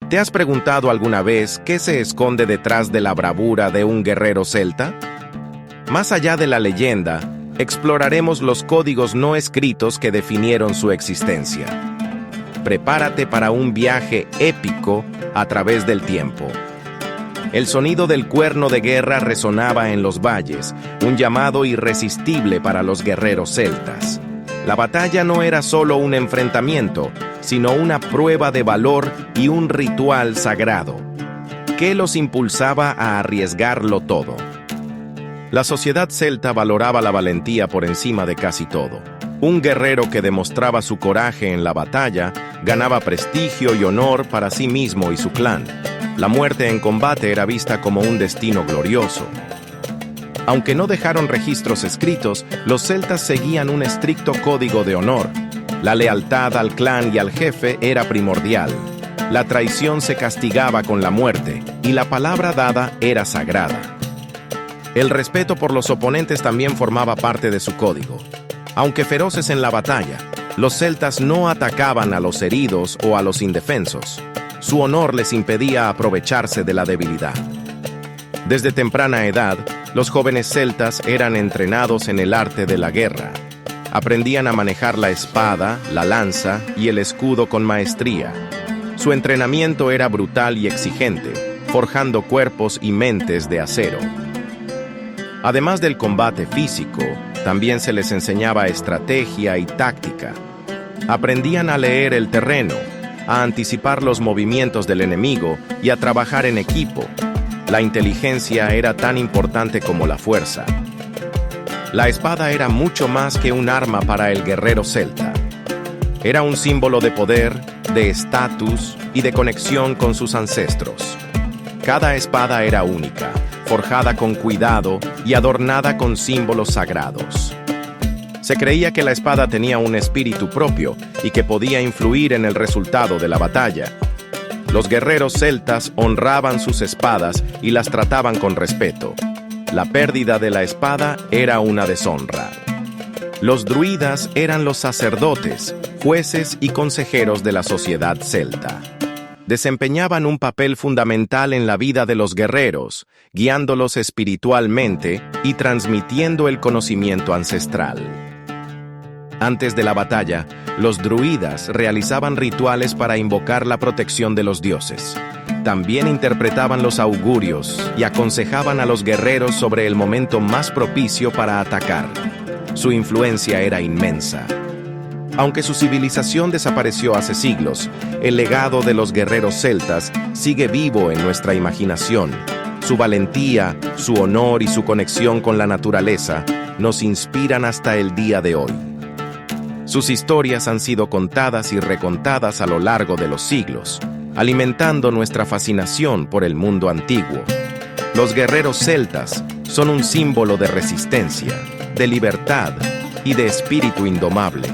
¿Te has preguntado alguna vez qué se esconde detrás de la bravura de un guerrero celta? Más allá de la leyenda, exploraremos los códigos no escritos que definieron su existencia. Prepárate para un viaje épico a través del tiempo. El sonido del cuerno de guerra resonaba en los valles, un llamado irresistible para los guerreros celtas. La batalla no era solo un enfrentamiento, sino una prueba de valor y un ritual sagrado. ¿Qué los impulsaba a arriesgarlo todo? La sociedad celta valoraba la valentía por encima de casi todo. Un guerrero que demostraba su coraje en la batalla ganaba prestigio y honor para sí mismo y su clan. La muerte en combate era vista como un destino glorioso. Aunque no dejaron registros escritos, los celtas seguían un estricto código de honor. La lealtad al clan y al jefe era primordial. La traición se castigaba con la muerte, y la palabra dada era sagrada. El respeto por los oponentes también formaba parte de su código. Aunque feroces en la batalla, los celtas no atacaban a los heridos o a los indefensos. Su honor les impedía aprovecharse de la debilidad. Desde temprana edad, los jóvenes celtas eran entrenados en el arte de la guerra. Aprendían a manejar la espada, la lanza y el escudo con maestría. Su entrenamiento era brutal y exigente, forjando cuerpos y mentes de acero. Además del combate físico, también se les enseñaba estrategia y táctica. Aprendían a leer el terreno, a anticipar los movimientos del enemigo y a trabajar en equipo. La inteligencia era tan importante como la fuerza. La espada era mucho más que un arma para el guerrero celta. Era un símbolo de poder, de estatus y de conexión con sus ancestros. Cada espada era única, forjada con cuidado y adornada con símbolos sagrados. Se creía que la espada tenía un espíritu propio y que podía influir en el resultado de la batalla. Los guerreros celtas honraban sus espadas y las trataban con respeto. La pérdida de la espada era una deshonra. Los druidas eran los sacerdotes, jueces y consejeros de la sociedad celta. Desempeñaban un papel fundamental en la vida de los guerreros, guiándolos espiritualmente y transmitiendo el conocimiento ancestral. Antes de la batalla, los druidas realizaban rituales para invocar la protección de los dioses. También interpretaban los augurios y aconsejaban a los guerreros sobre el momento más propicio para atacar. Su influencia era inmensa. Aunque su civilización desapareció hace siglos, el legado de los guerreros celtas sigue vivo en nuestra imaginación. Su valentía, su honor y su conexión con la naturaleza nos inspiran hasta el día de hoy. Sus historias han sido contadas y recontadas a lo largo de los siglos, alimentando nuestra fascinación por el mundo antiguo. Los guerreros celtas son un símbolo de resistencia, de libertad y de espíritu indomable.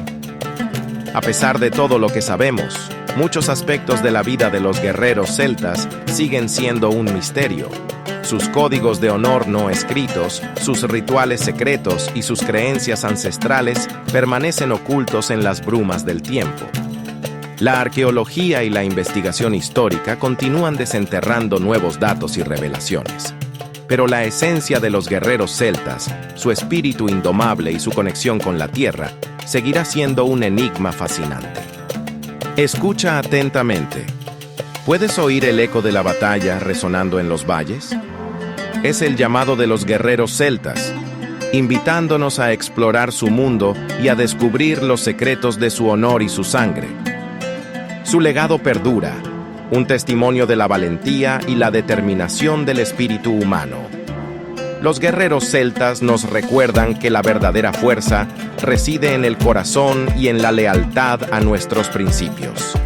A pesar de todo lo que sabemos, muchos aspectos de la vida de los guerreros celtas siguen siendo un misterio. Sus códigos de honor no escritos, sus rituales secretos y sus creencias ancestrales permanecen ocultos en las brumas del tiempo. La arqueología y la investigación histórica continúan desenterrando nuevos datos y revelaciones. Pero la esencia de los guerreros celtas, su espíritu indomable y su conexión con la tierra, seguirá siendo un enigma fascinante. Escucha atentamente. ¿Puedes oír el eco de la batalla resonando en los valles? Es el llamado de los guerreros celtas, invitándonos a explorar su mundo y a descubrir los secretos de su honor y su sangre. Su legado perdura, un testimonio de la valentía y la determinación del espíritu humano. Los guerreros celtas nos recuerdan que la verdadera fuerza reside en el corazón y en la lealtad a nuestros principios.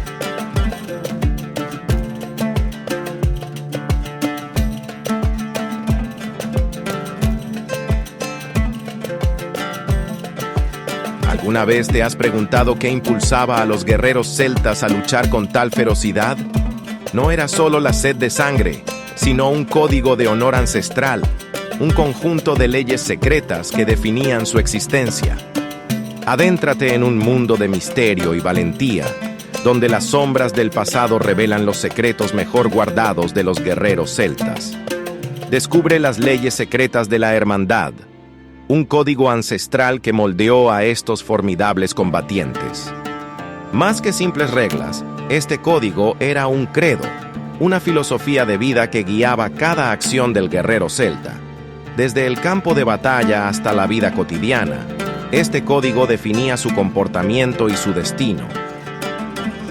¿Alguna vez te has preguntado qué impulsaba a los guerreros celtas a luchar con tal ferocidad? No era solo la sed de sangre, sino un código de honor ancestral, un conjunto de leyes secretas que definían su existencia. Adéntrate en un mundo de misterio y valentía, donde las sombras del pasado revelan los secretos mejor guardados de los guerreros celtas. Descubre las leyes secretas de la hermandad, un código ancestral que moldeó a estos formidables combatientes. Más que simples reglas, este código era un credo, una filosofía de vida que guiaba cada acción del guerrero celta. Desde el campo de batalla hasta la vida cotidiana, este código definía su comportamiento y su destino.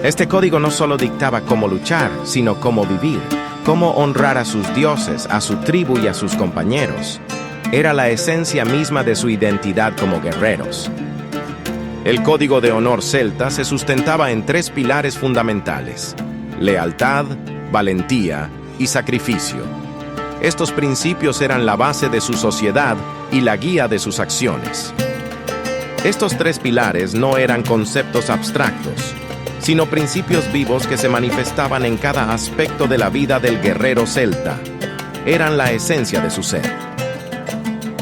Este código no solo dictaba cómo luchar, sino cómo vivir, cómo honrar a sus dioses, a su tribu y a sus compañeros. Era la esencia misma de su identidad como guerreros. El código de honor celta se sustentaba en 3 pilares fundamentales: lealtad, valentía y sacrificio. Estos principios eran la base de su sociedad y la guía de sus acciones. Estos 3 pilares no eran conceptos abstractos, sino principios vivos que se manifestaban en cada aspecto de la vida del guerrero celta. Eran la esencia de su ser.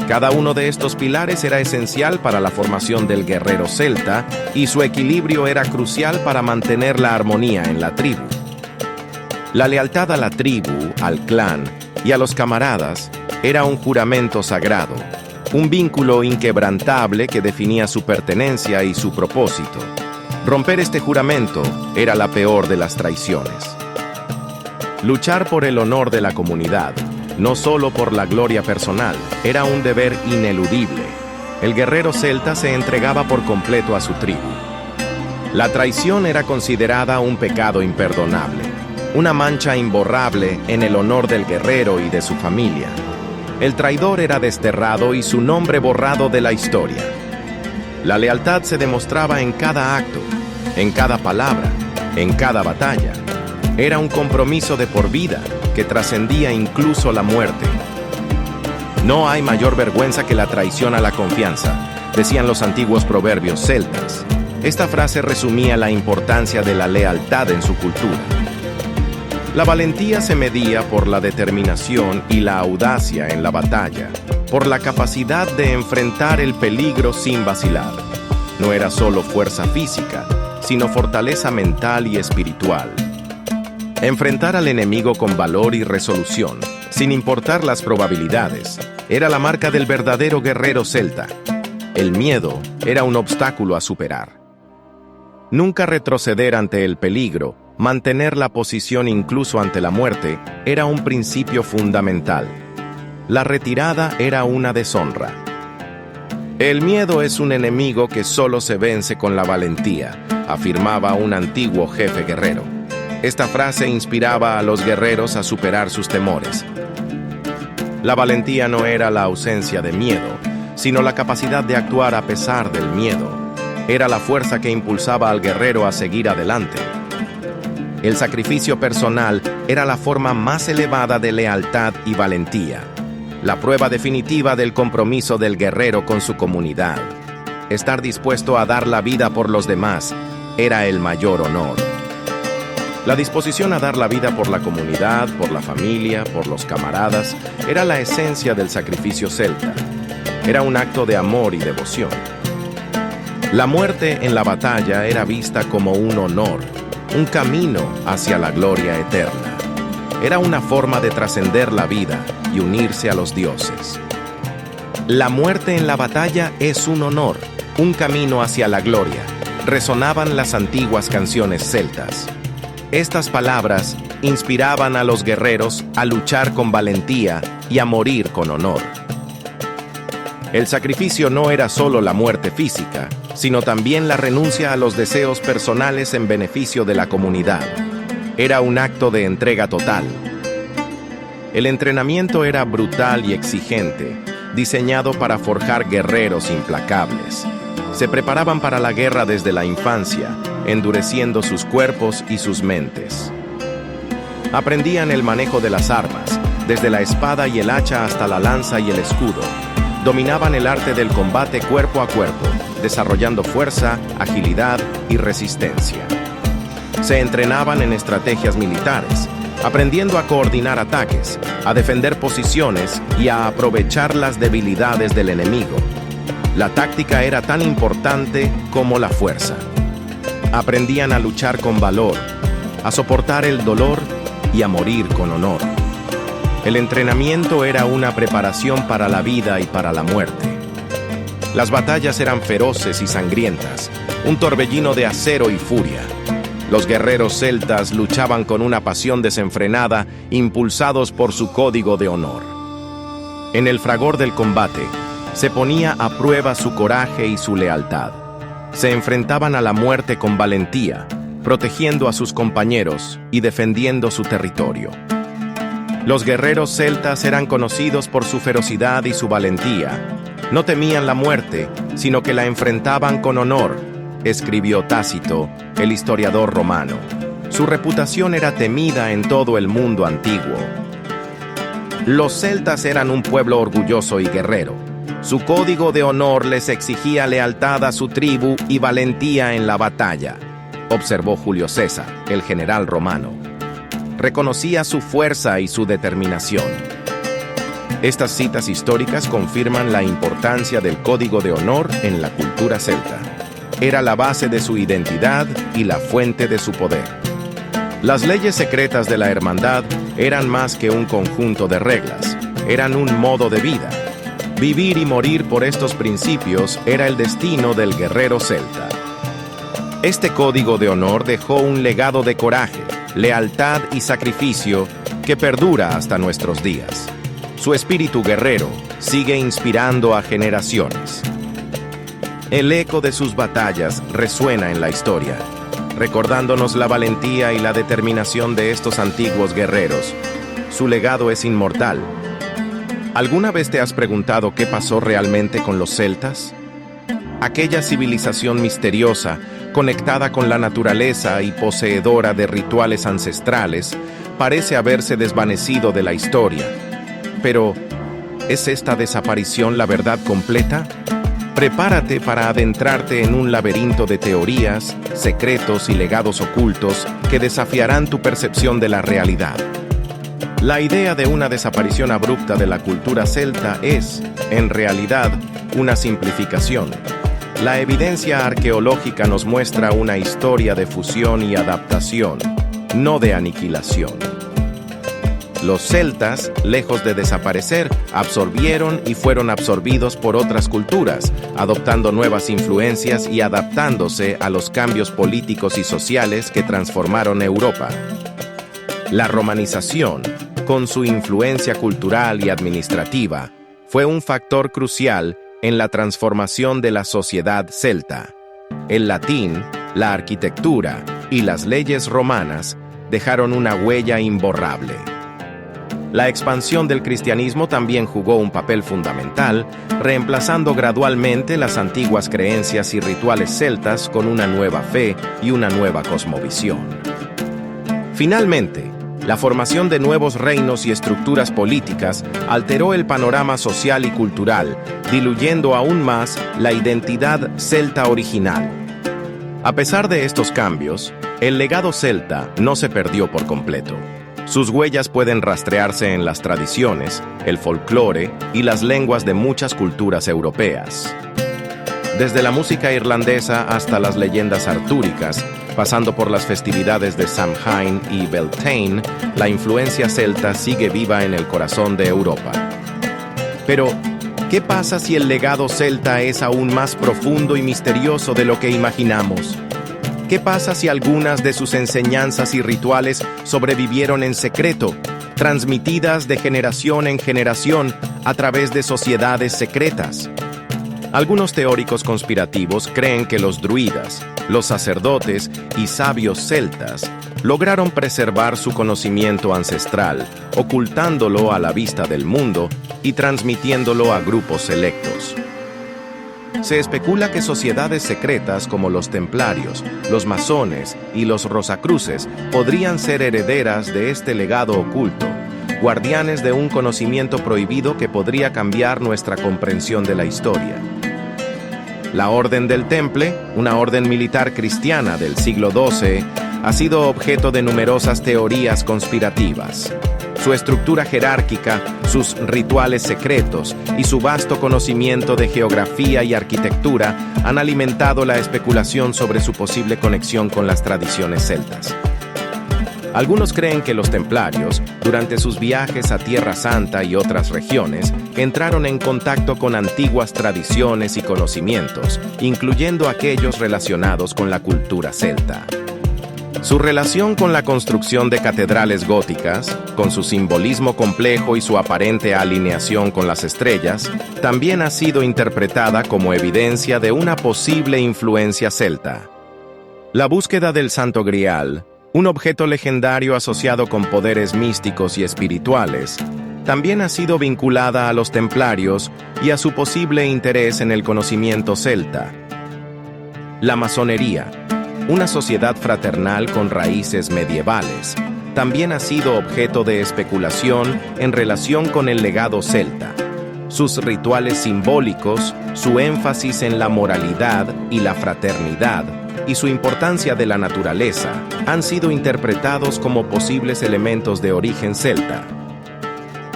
Cada uno de estos pilares era esencial para la formación del guerrero celta y su equilibrio era crucial para mantener la armonía en la tribu. La lealtad a la tribu, al clan y a los camaradas era un juramento sagrado, un vínculo inquebrantable que definía su pertenencia y su propósito. Romper este juramento era la peor de las traiciones. Luchar por el honor de la comunidad, no solo por la gloria personal, era un deber ineludible. El guerrero celta se entregaba por completo a su tribu. La traición era considerada un pecado imperdonable, una mancha imborrable en el honor del guerrero y de su familia. El traidor era desterrado y su nombre borrado de la historia. La lealtad se demostraba en cada acto, en cada palabra, en cada batalla. Era un compromiso de por vida que trascendía incluso la muerte. No hay mayor vergüenza que la traición a la confianza, decían los antiguos proverbios celtas. Esta frase resumía la importancia de la lealtad en su cultura. La valentía se medía por la determinación y la audacia en la batalla, por la capacidad de enfrentar el peligro sin vacilar. No era solo fuerza física, sino fortaleza mental y espiritual. Enfrentar al enemigo con valor y resolución, sin importar las probabilidades, era la marca del verdadero guerrero celta. El miedo era un obstáculo a superar. Nunca retroceder ante el peligro, mantener la posición incluso ante la muerte, era un principio fundamental. La retirada era una deshonra. El miedo es un enemigo que solo se vence con la valentía, afirmaba un antiguo jefe guerrero. Esta frase inspiraba a los guerreros a superar sus temores. La valentía no era la ausencia de miedo, sino la capacidad de actuar a pesar del miedo. Era la fuerza que impulsaba al guerrero a seguir adelante. El sacrificio personal era la forma más elevada de lealtad y valentía, la prueba definitiva del compromiso del guerrero con su comunidad. Estar dispuesto a dar la vida por los demás era el mayor honor. La disposición a dar la vida por la comunidad, por la familia, por los camaradas, era la esencia del sacrificio celta. Era un acto de amor y devoción. La muerte en la batalla era vista como un honor, un camino hacia la gloria eterna. Era una forma de trascender la vida y unirse a los dioses. La muerte en la batalla es un honor, un camino hacia la gloria. Resonaban las antiguas canciones celtas. Estas palabras inspiraban a los guerreros a luchar con valentía y a morir con honor. El sacrificio no era solo la muerte física, sino también la renuncia a los deseos personales en beneficio de la comunidad. Era un acto de entrega total. El entrenamiento era brutal y exigente, diseñado para forjar guerreros implacables. Se preparaban para la guerra desde la infancia, endureciendo sus cuerpos y sus mentes. Aprendían el manejo de las armas, desde la espada y el hacha hasta la lanza y el escudo. Dominaban el arte del combate cuerpo a cuerpo, desarrollando fuerza, agilidad y resistencia. Se entrenaban en estrategias militares, aprendiendo a coordinar ataques, a defender posiciones y a aprovechar las debilidades del enemigo. La táctica era tan importante como la fuerza. Aprendían a luchar con valor, a soportar el dolor y a morir con honor. El entrenamiento era una preparación para la vida y para la muerte. Las batallas eran feroces y sangrientas, un torbellino de acero y furia. Los guerreros celtas luchaban con una pasión desenfrenada, impulsados por su código de honor. En el fragor del combate, se ponía a prueba su coraje y su lealtad. Se enfrentaban a la muerte con valentía, protegiendo a sus compañeros y defendiendo su territorio. Los guerreros celtas eran conocidos por su ferocidad y su valentía. No temían la muerte, sino que la enfrentaban con honor, escribió Tácito, el historiador romano. Su reputación era temida en todo el mundo antiguo. Los celtas eran un pueblo orgulloso y guerrero. Su código de honor les exigía lealtad a su tribu y valentía en la batalla, observó Julio César, el general romano. Reconocía su fuerza y su determinación. Estas citas históricas confirman la importancia del código de honor en la cultura celta. Era la base de su identidad y la fuente de su poder. Las leyes secretas de la hermandad eran más que un conjunto de reglas, eran un modo de vida. Vivir y morir por estos principios era el destino del guerrero celta. Este código de honor dejó un legado de coraje, lealtad y sacrificio que perdura hasta nuestros días. Su espíritu guerrero sigue inspirando a generaciones. El eco de sus batallas resuena en la historia, recordándonos la valentía y la determinación de estos antiguos guerreros. Su legado es inmortal. ¿Alguna vez te has preguntado qué pasó realmente con los celtas? Aquella civilización misteriosa, conectada con la naturaleza y poseedora de rituales ancestrales, parece haberse desvanecido de la historia. Pero, ¿es esta desaparición la verdad completa? Prepárate para adentrarte en un laberinto de teorías, secretos y legados ocultos que desafiarán tu percepción de la realidad. La idea de una desaparición abrupta de la cultura celta es, en realidad, una simplificación. La evidencia arqueológica nos muestra una historia de fusión y adaptación, no de aniquilación. Los celtas, lejos de desaparecer, absorbieron y fueron absorbidos por otras culturas, adoptando nuevas influencias y adaptándose a los cambios políticos y sociales que transformaron Europa. La romanización, con su influencia cultural y administrativa, fue un factor crucial en la transformación de la sociedad celta. El latín, la arquitectura y las leyes romanas dejaron una huella imborrable. La expansión del cristianismo también jugó un papel fundamental, reemplazando gradualmente las antiguas creencias y rituales celtas con una nueva fe y una nueva cosmovisión. Finalmente, la formación de nuevos reinos y estructuras políticas alteró el panorama social y cultural, diluyendo aún más la identidad celta original. A pesar de estos cambios, el legado celta no se perdió por completo. Sus huellas pueden rastrearse en las tradiciones, el folclore y las lenguas de muchas culturas europeas. Desde la música irlandesa hasta las leyendas artúricas, pasando por las festividades de Samhain y Beltane, la influencia celta sigue viva en el corazón de Europa. Pero, ¿qué pasa si el legado celta es aún más profundo y misterioso de lo que imaginamos? ¿Qué pasa si algunas de sus enseñanzas y rituales sobrevivieron en secreto, transmitidas de generación en generación a través de sociedades secretas? Algunos teóricos conspirativos creen que los druidas, los sacerdotes y sabios celtas lograron preservar su conocimiento ancestral, ocultándolo a la vista del mundo y transmitiéndolo a grupos selectos. Se especula que sociedades secretas como los templarios, los masones y los rosacruces podrían ser herederas de este legado oculto, guardianes de un conocimiento prohibido que podría cambiar nuestra comprensión de la historia. La Orden del Temple, una orden militar cristiana del siglo XII, ha sido objeto de numerosas teorías conspirativas. Su estructura jerárquica, sus rituales secretos y su vasto conocimiento de geografía y arquitectura han alimentado la especulación sobre su posible conexión con las tradiciones celtas. Algunos creen que los templarios, durante sus viajes a Tierra Santa y otras regiones, entraron en contacto con antiguas tradiciones y conocimientos, incluyendo aquellos relacionados con la cultura celta. Su relación con la construcción de catedrales góticas, con su simbolismo complejo y su aparente alineación con las estrellas, también ha sido interpretada como evidencia de una posible influencia celta. La búsqueda del Santo Grial, un objeto legendario asociado con poderes místicos y espirituales, también ha sido vinculada a los templarios y a su posible interés en el conocimiento celta. La masonería, una sociedad fraternal con raíces medievales, también ha sido objeto de especulación en relación con el legado celta. Sus rituales simbólicos, su énfasis en la moralidad y la fraternidad, y su importancia de la naturaleza, han sido interpretados como posibles elementos de origen celta.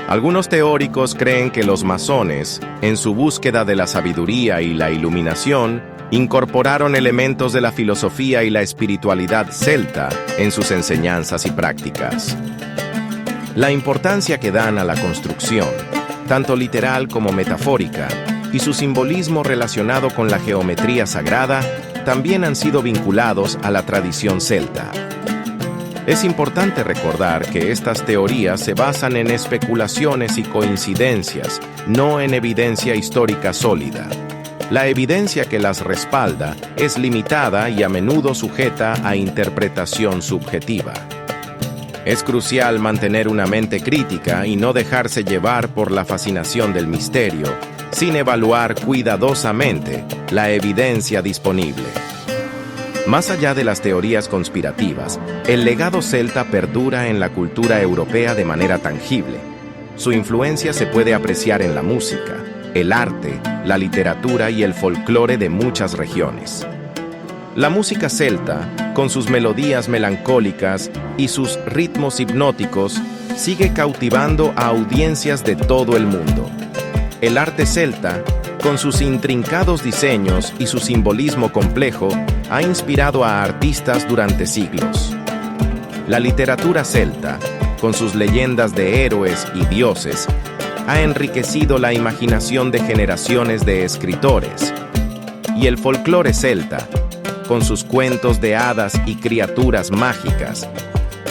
Algunos teóricos creen que los masones, en su búsqueda de la sabiduría y la iluminación, incorporaron elementos de la filosofía y la espiritualidad celta en sus enseñanzas y prácticas. La importancia que dan a la construcción, tanto literal como metafórica, y su simbolismo relacionado con la geometría sagrada, también han sido vinculados a la tradición celta. Es importante recordar que estas teorías se basan en especulaciones y coincidencias, no en evidencia histórica sólida. La evidencia que las respalda es limitada y a menudo sujeta a interpretación subjetiva. Es crucial mantener una mente crítica y no dejarse llevar por la fascinación del misterio, sin evaluar cuidadosamente la evidencia disponible. Más allá de las teorías conspirativas, el legado celta perdura en la cultura europea de manera tangible. Su influencia se puede apreciar en la música, el arte, la literatura y el folclore de muchas regiones. La música celta, con sus melodías melancólicas y sus ritmos hipnóticos, sigue cautivando a audiencias de todo el mundo. El arte celta, con sus intrincados diseños y su simbolismo complejo, ha inspirado a artistas durante siglos. La literatura celta, con sus leyendas de héroes y dioses, ha enriquecido la imaginación de generaciones de escritores. Y el folclore celta, con sus cuentos de hadas y criaturas mágicas,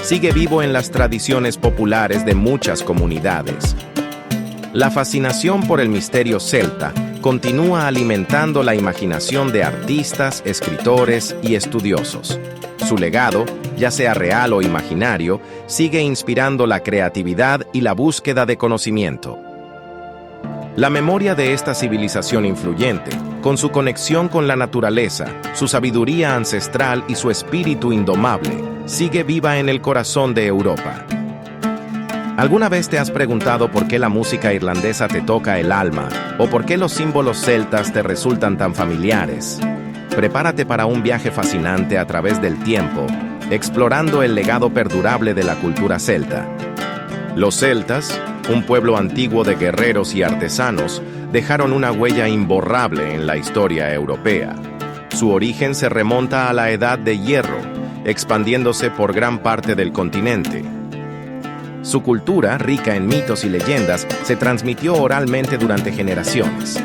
sigue vivo en las tradiciones populares de muchas comunidades. La fascinación por el misterio celta continúa alimentando la imaginación de artistas, escritores y estudiosos. Su legado, ya sea real o imaginario, sigue inspirando la creatividad y la búsqueda de conocimiento. La memoria de esta civilización influyente, con su conexión con la naturaleza, su sabiduría ancestral y su espíritu indomable, sigue viva en el corazón de Europa. ¿Alguna vez te has preguntado por qué la música irlandesa te toca el alma o por qué los símbolos celtas te resultan tan familiares? Prepárate para un viaje fascinante a través del tiempo, explorando el legado perdurable de la cultura celta. Los celtas, un pueblo antiguo de guerreros y artesanos, dejaron una huella imborrable en la historia europea. Su origen se remonta a la Edad de Hierro, expandiéndose por gran parte del continente. Su cultura, rica en mitos y leyendas, se transmitió oralmente durante generaciones.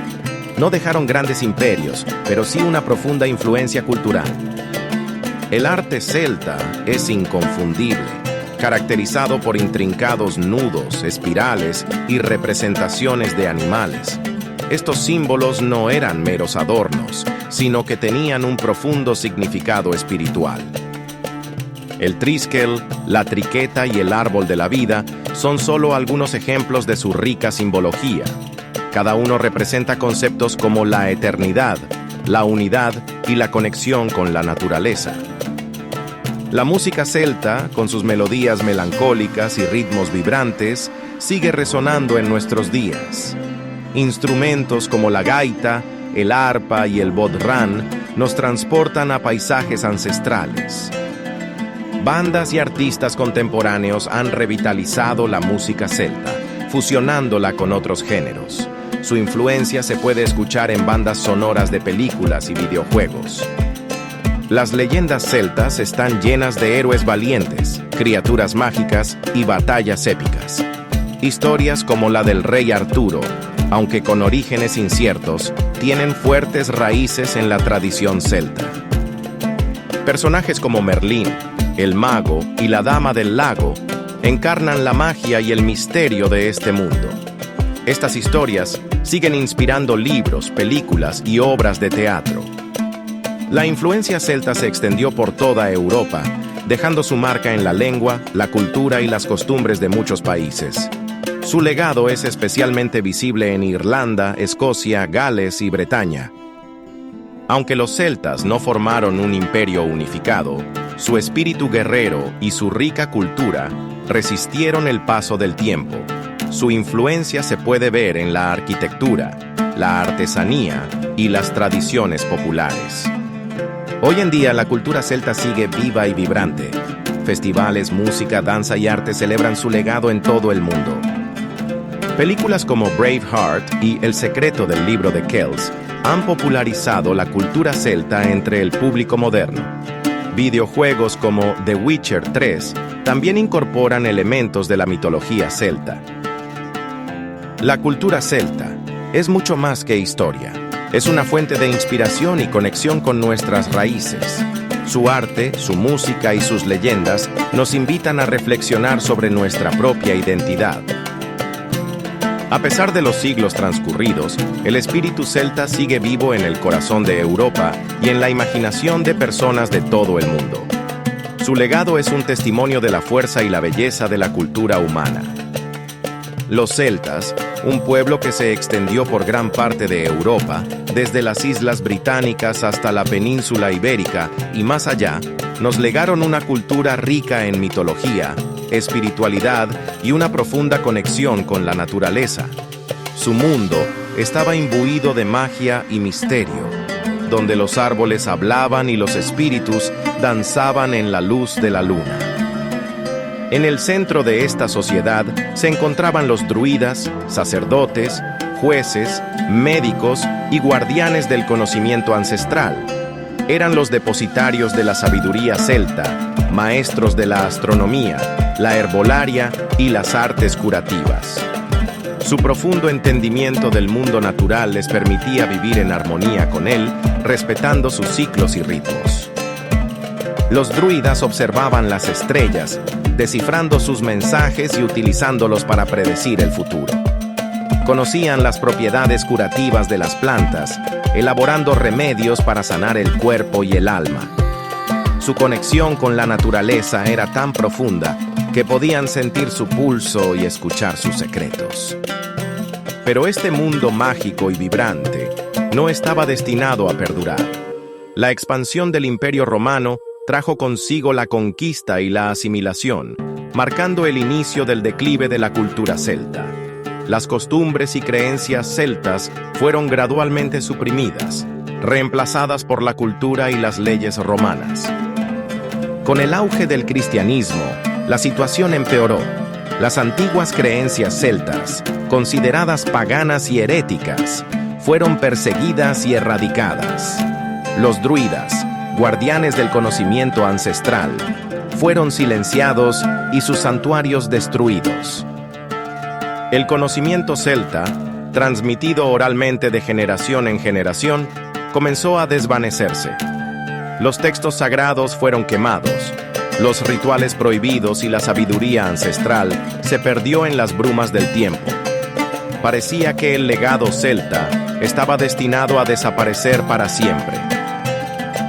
No dejaron grandes imperios, pero sí una profunda influencia cultural. El arte celta es inconfundible, caracterizado por intrincados nudos, espirales y representaciones de animales. Estos símbolos no eran meros adornos, sino que tenían un profundo significado espiritual. El triskel, la triqueta y el árbol de la vida son solo algunos ejemplos de su rica simbología. Cada uno representa conceptos como la eternidad, la unidad y la conexión con la naturaleza. La música celta, con sus melodías melancólicas y ritmos vibrantes, sigue resonando en nuestros días. Instrumentos como la gaita, el arpa y el bodhrán nos transportan a paisajes ancestrales. Bandas y artistas contemporáneos han revitalizado la música celta, fusionándola con otros géneros. Su influencia se puede escuchar en bandas sonoras de películas y videojuegos. Las leyendas celtas están llenas de héroes valientes, criaturas mágicas y batallas épicas. Historias como la del rey Arturo, aunque con orígenes inciertos, tienen fuertes raíces en la tradición celta. Personajes como Merlín, el mago y la dama del lago encarnan la magia y el misterio de este mundo. Estas historias siguen inspirando libros, películas y obras de teatro. La influencia celta se extendió por toda Europa, dejando su marca en la lengua, la cultura y las costumbres de muchos países. Su legado es especialmente visible en Irlanda, Escocia, Gales y Bretaña. Aunque los celtas no formaron un imperio unificado, su espíritu guerrero y su rica cultura resistieron el paso del tiempo. Su influencia se puede ver en la arquitectura, la artesanía y las tradiciones populares. Hoy en día la cultura celta sigue viva y vibrante. Festivales, música, danza y arte celebran su legado en todo el mundo. Películas como Braveheart y El secreto del libro de Kells han popularizado la cultura celta entre el público moderno. Videojuegos como The Witcher 3 también incorporan elementos de la mitología celta. La cultura celta es mucho más que historia. Es una fuente de inspiración y conexión con nuestras raíces. Su arte, su música y sus leyendas nos invitan a reflexionar sobre nuestra propia identidad. A pesar de los siglos transcurridos, el espíritu celta sigue vivo en el corazón de Europa y en la imaginación de personas de todo el mundo. Su legado es un testimonio de la fuerza y la belleza de la cultura humana. Los celtas, un pueblo que se extendió por gran parte de Europa, desde las islas británicas hasta la península ibérica y más allá, nos legaron una cultura rica en mitología, espiritualidad y una profunda conexión con la naturaleza. Su mundo estaba imbuido de magia y misterio, donde los árboles hablaban y los espíritus danzaban en la luz de la luna. En el centro de esta sociedad se encontraban los druidas, sacerdotes, jueces, médicos y guardianes del conocimiento ancestral. Eran los depositarios de la sabiduría celta, maestros de la astronomía, la herbolaria y las artes curativas. Su profundo entendimiento del mundo natural les permitía vivir en armonía con él, respetando sus ciclos y ritmos. Los druidas observaban las estrellas, descifrando sus mensajes y utilizándolos para predecir el futuro. Conocían las propiedades curativas de las plantas, elaborando remedios para sanar el cuerpo y el alma. Su conexión con la naturaleza era tan profunda que podían sentir su pulso y escuchar sus secretos. Pero este mundo mágico y vibrante no estaba destinado a perdurar. La expansión del Imperio Romano trajo consigo la conquista y la asimilación, marcando el inicio del declive de la cultura celta. Las costumbres y creencias celtas fueron gradualmente suprimidas, reemplazadas por la cultura y las leyes romanas. Con el auge del cristianismo, la situación empeoró. Las antiguas creencias celtas, consideradas paganas y heréticas, fueron perseguidas y erradicadas. Los druidas, guardianes del conocimiento ancestral, fueron silenciados y sus santuarios destruidos. El conocimiento celta, transmitido oralmente de generación en generación, comenzó a desvanecerse. Los textos sagrados fueron quemados, los rituales prohibidos y la sabiduría ancestral se perdió en las brumas del tiempo. Parecía que el legado celta estaba destinado a desaparecer para siempre.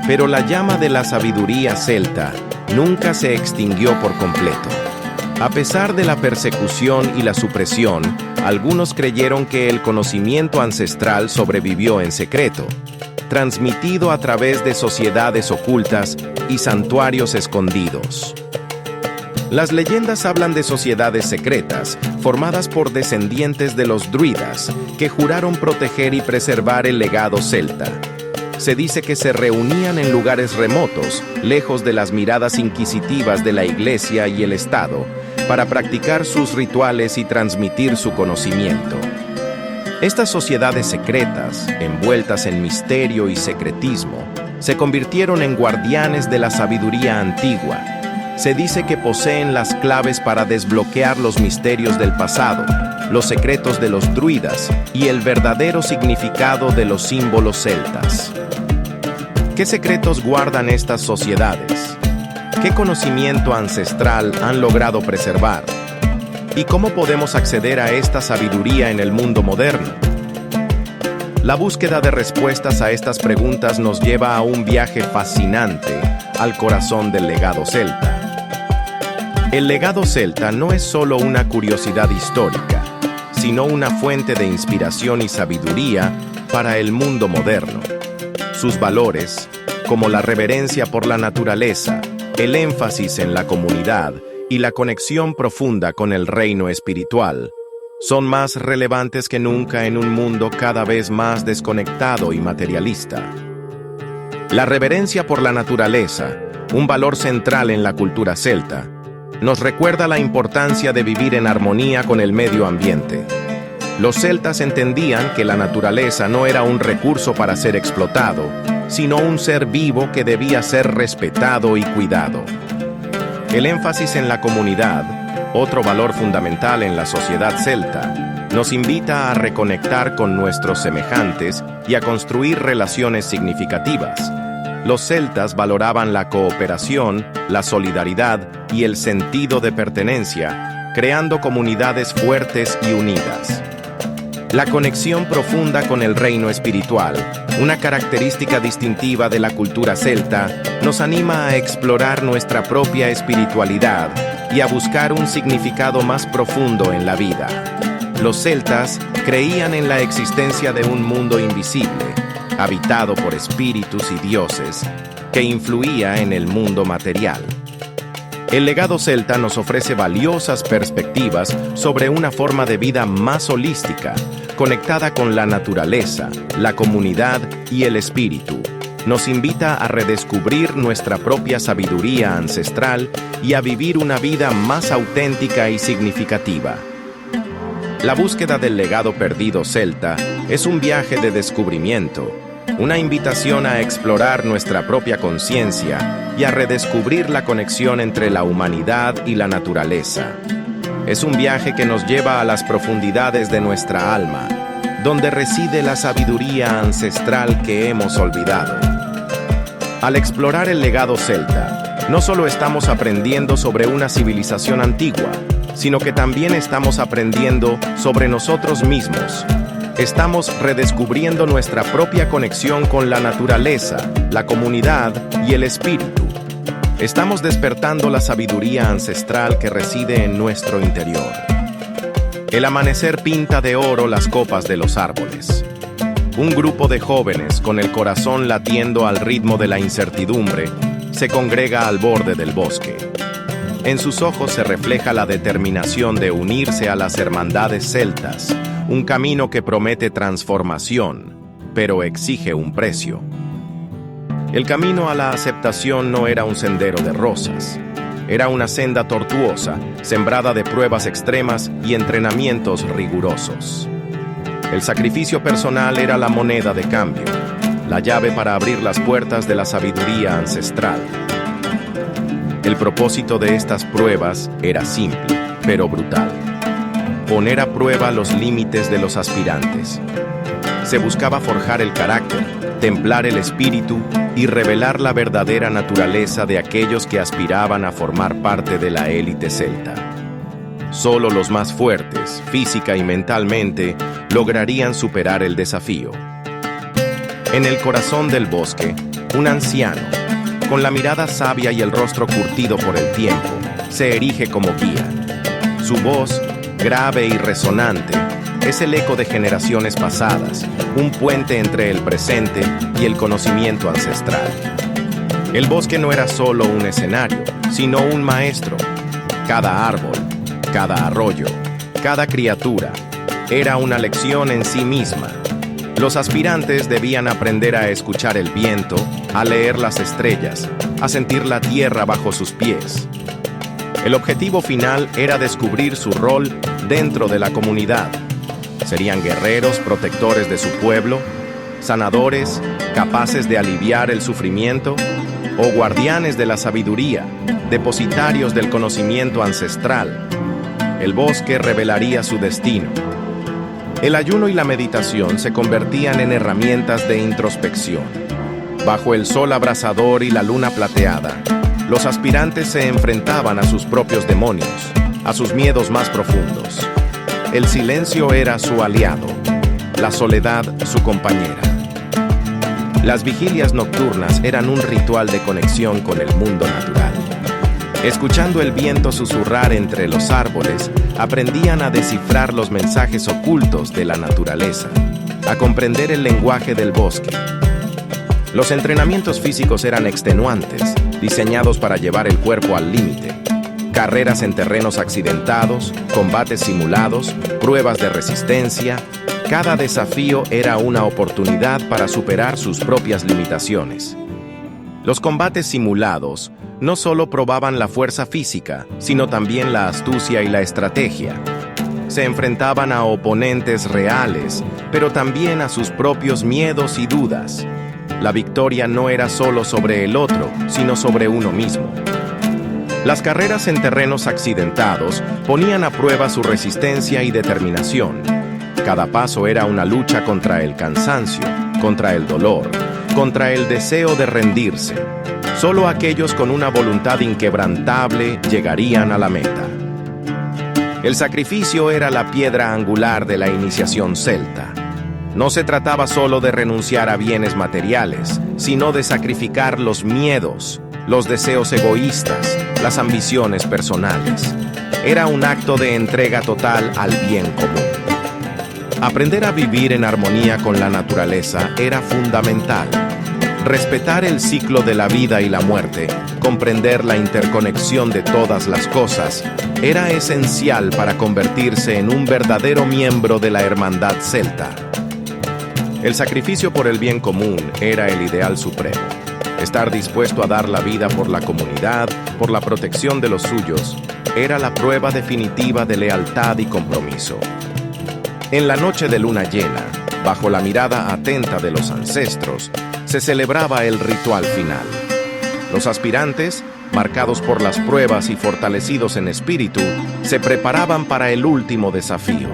Pero la llama de la sabiduría celta nunca se extinguió por completo. A pesar de la persecución y la supresión, algunos creyeron que el conocimiento ancestral sobrevivió en secreto, transmitido a través de sociedades ocultas y santuarios escondidos. Las leyendas hablan de sociedades secretas, formadas por descendientes de los druidas, que juraron proteger y preservar el legado celta. Se dice que se reunían en lugares remotos, lejos de las miradas inquisitivas de la Iglesia y el Estado, para practicar sus rituales y transmitir su conocimiento. Estas sociedades secretas, envueltas en misterio y secretismo, se convirtieron en guardianes de la sabiduría antigua. Se dice que poseen las claves para desbloquear los misterios del pasado, los secretos de los druidas y el verdadero significado de los símbolos celtas. ¿Qué secretos guardan estas sociedades? ¿Qué conocimiento ancestral han logrado preservar? ¿Y cómo podemos acceder a esta sabiduría en el mundo moderno? La búsqueda de respuestas a estas preguntas nos lleva a un viaje fascinante al corazón del legado celta. El legado celta no es solo una curiosidad histórica, sino una fuente de inspiración y sabiduría para el mundo moderno. Sus valores, como la reverencia por la naturaleza, el énfasis en la comunidad y la conexión profunda con el reino espiritual, son más relevantes que nunca en un mundo cada vez más desconectado y materialista. La reverencia por la naturaleza, un valor central en la cultura celta, nos recuerda la importancia de vivir en armonía con el medio ambiente. Los celtas entendían que la naturaleza no era un recurso para ser explotado, sino un ser vivo que debía ser respetado y cuidado. El énfasis en la comunidad, otro valor fundamental en la sociedad celta, nos invita a reconectar con nuestros semejantes y a construir relaciones significativas. Los celtas valoraban la cooperación, la solidaridad y el sentido de pertenencia, creando comunidades fuertes y unidas. La conexión profunda con el reino espiritual, una característica distintiva de la cultura celta, nos anima a explorar nuestra propia espiritualidad y a buscar un significado más profundo en la vida. Los celtas creían en la existencia de un mundo invisible, habitado por espíritus y dioses, que influía en el mundo material. El legado celta nos ofrece valiosas perspectivas sobre una forma de vida más holística, conectada con la naturaleza, la comunidad y el espíritu. Nos invita a redescubrir nuestra propia sabiduría ancestral y a vivir una vida más auténtica y significativa. La búsqueda del legado perdido celta es un viaje de descubrimiento, una invitación a explorar nuestra propia conciencia y a redescubrir la conexión entre la humanidad y la naturaleza. Es un viaje que nos lleva a las profundidades de nuestra alma, donde reside la sabiduría ancestral que hemos olvidado. Al explorar el legado celta, no solo estamos aprendiendo sobre una civilización antigua, sino que también estamos aprendiendo sobre nosotros mismos. Estamos redescubriendo nuestra propia conexión con la naturaleza, la comunidad y el espíritu. Estamos despertando la sabiduría ancestral que reside en nuestro interior. El amanecer pinta de oro las copas de los árboles. Un grupo de jóvenes, con el corazón latiendo al ritmo de la incertidumbre, se congrega al borde del bosque. En sus ojos se refleja la determinación de unirse a las hermandades celtas, un camino que promete transformación, pero exige un precio. El camino a la aceptación no era un sendero de rosas. Era una senda tortuosa, sembrada de pruebas extremas y entrenamientos rigurosos. El sacrificio personal era la moneda de cambio, la llave para abrir las puertas de la sabiduría ancestral. El propósito de estas pruebas era simple, pero brutal: poner a prueba los límites de los aspirantes. Se buscaba forjar el carácter, templar el espíritu y revelar la verdadera naturaleza de aquellos que aspiraban a formar parte de la élite celta. Solo los más fuertes, física y mentalmente, lograrían superar el desafío. En el corazón del bosque, un anciano, con la mirada sabia y el rostro curtido por el tiempo, se erige como guía. Su voz, grave y resonante, es el eco de generaciones pasadas, un puente entre el presente y el conocimiento ancestral. El bosque no era solo un escenario, sino un maestro. Cada árbol, cada arroyo, cada criatura, era una lección en sí misma. Los aspirantes debían aprender a escuchar el viento, a leer las estrellas, a sentir la tierra bajo sus pies. El objetivo final era descubrir su rol dentro de la comunidad. Serían guerreros protectores de su pueblo, sanadores capaces de aliviar el sufrimiento, o guardianes de la sabiduría, depositarios del conocimiento ancestral. El bosque revelaría su destino. El ayuno y la meditación se convertían en herramientas de introspección. Bajo el sol abrasador y la luna plateada, los aspirantes se enfrentaban a sus propios demonios, a sus miedos más profundos. El silencio era su aliado, la soledad su compañera. Las vigilias nocturnas eran un ritual de conexión con el mundo natural. Escuchando el viento susurrar entre los árboles, aprendían a descifrar los mensajes ocultos de la naturaleza, a comprender el lenguaje del bosque. Los entrenamientos físicos eran extenuantes, diseñados para llevar el cuerpo al límite. Carreras en terrenos accidentados, combates simulados, pruebas de resistencia. Cada desafío era una oportunidad para superar sus propias limitaciones. Los combates simulados no solo probaban la fuerza física, sino también la astucia y la estrategia. Se enfrentaban a oponentes reales, pero también a sus propios miedos y dudas. La victoria no era solo sobre el otro, sino sobre uno mismo. Las carreras en terrenos accidentados ponían a prueba su resistencia y determinación. Cada paso era una lucha contra el cansancio, contra el dolor, contra el deseo de rendirse. Solo aquellos con una voluntad inquebrantable llegarían a la meta. El sacrificio era la piedra angular de la iniciación celta. No se trataba solo de renunciar a bienes materiales, sino de sacrificar los miedos, los deseos egoístas, las ambiciones personales. Era un acto de entrega total al bien común. Aprender a vivir en armonía con la naturaleza era fundamental. Respetar el ciclo de la vida y la muerte, comprender la interconexión de todas las cosas, era esencial para convertirse en un verdadero miembro de la hermandad celta. El sacrificio por el bien común era el ideal supremo. Estar dispuesto a dar la vida por la comunidad, por la protección de los suyos, era la prueba definitiva de lealtad y compromiso. En la noche de luna llena, bajo la mirada atenta de los ancestros, se celebraba el ritual final. Los aspirantes, marcados por las pruebas y fortalecidos en espíritu, se preparaban para el último desafío.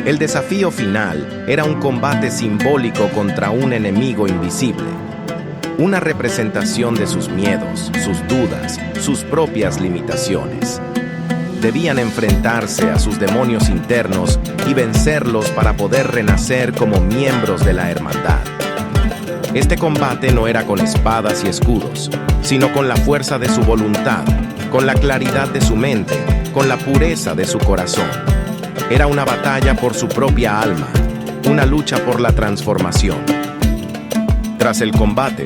El desafío final era un combate simbólico contra un enemigo invisible. Una representación de sus miedos, sus dudas, sus propias limitaciones. Debían enfrentarse a sus demonios internos y vencerlos para poder renacer como miembros de la hermandad. Este combate no era con espadas y escudos, sino con la fuerza de su voluntad, con la claridad de su mente, con la pureza de su corazón. Era una batalla por su propia alma, una lucha por la transformación. Tras el combate,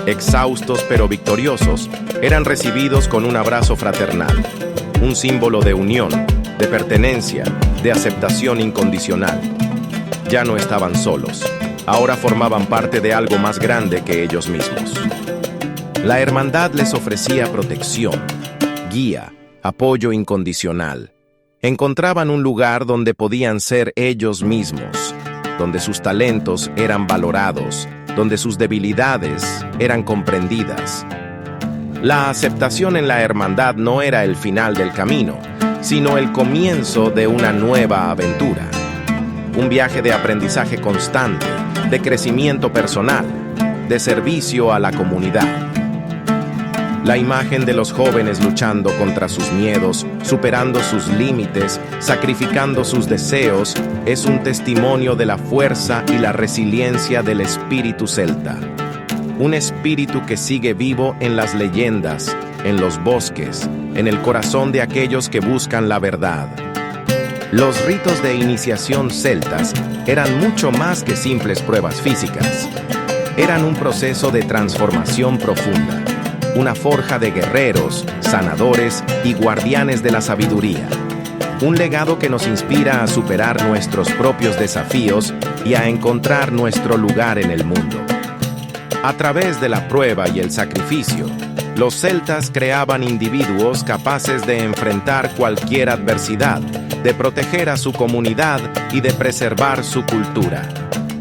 exhaustos pero victoriosos, eran recibidos con un abrazo fraternal, un símbolo de unión, de pertenencia, de aceptación incondicional. Ya no estaban solos, ahora formaban parte de algo más grande que ellos mismos. La hermandad les ofrecía protección, guía, apoyo incondicional. Encontraban un lugar donde podían ser ellos mismos, donde sus talentos eran valorados, donde sus debilidades eran comprendidas. La aceptación en la hermandad no era el final del camino, sino el comienzo de una nueva aventura. Un viaje de aprendizaje constante, de crecimiento personal, de servicio a la comunidad. La imagen de los jóvenes luchando contra sus miedos, superando sus límites, sacrificando sus deseos, es un testimonio de la fuerza y la resiliencia del espíritu celta. Un espíritu que sigue vivo en las leyendas, en los bosques, en el corazón de aquellos que buscan la verdad. Los ritos de iniciación celtas eran mucho más que simples pruebas físicas. Eran un proceso de transformación profunda, una forja de guerreros, sanadores y guardianes de la sabiduría. un legado que nos inspira a superar nuestros propios desafíos y a encontrar nuestro lugar en el mundo. A través de la prueba y el sacrificio, los celtas creaban individuos capaces de enfrentar cualquier adversidad, de proteger a su comunidad y de preservar su cultura.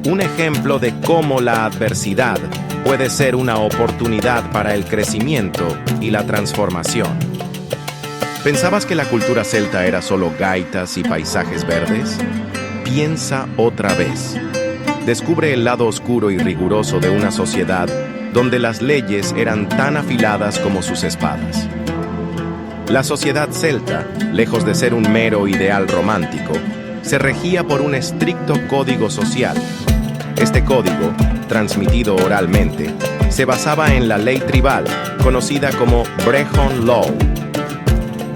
Un ejemplo de cómo la adversidad puede ser una oportunidad para el crecimiento y la transformación. ¿Pensabas que la cultura celta era solo gaitas y paisajes verdes? Piensa otra vez. Descubre el lado oscuro y riguroso de una sociedad donde las leyes eran tan afiladas como sus espadas. La sociedad celta, lejos de ser un mero ideal romántico, se regía por un estricto código social. Este código, transmitido oralmente, se basaba en la ley tribal, conocida como Brehon Law.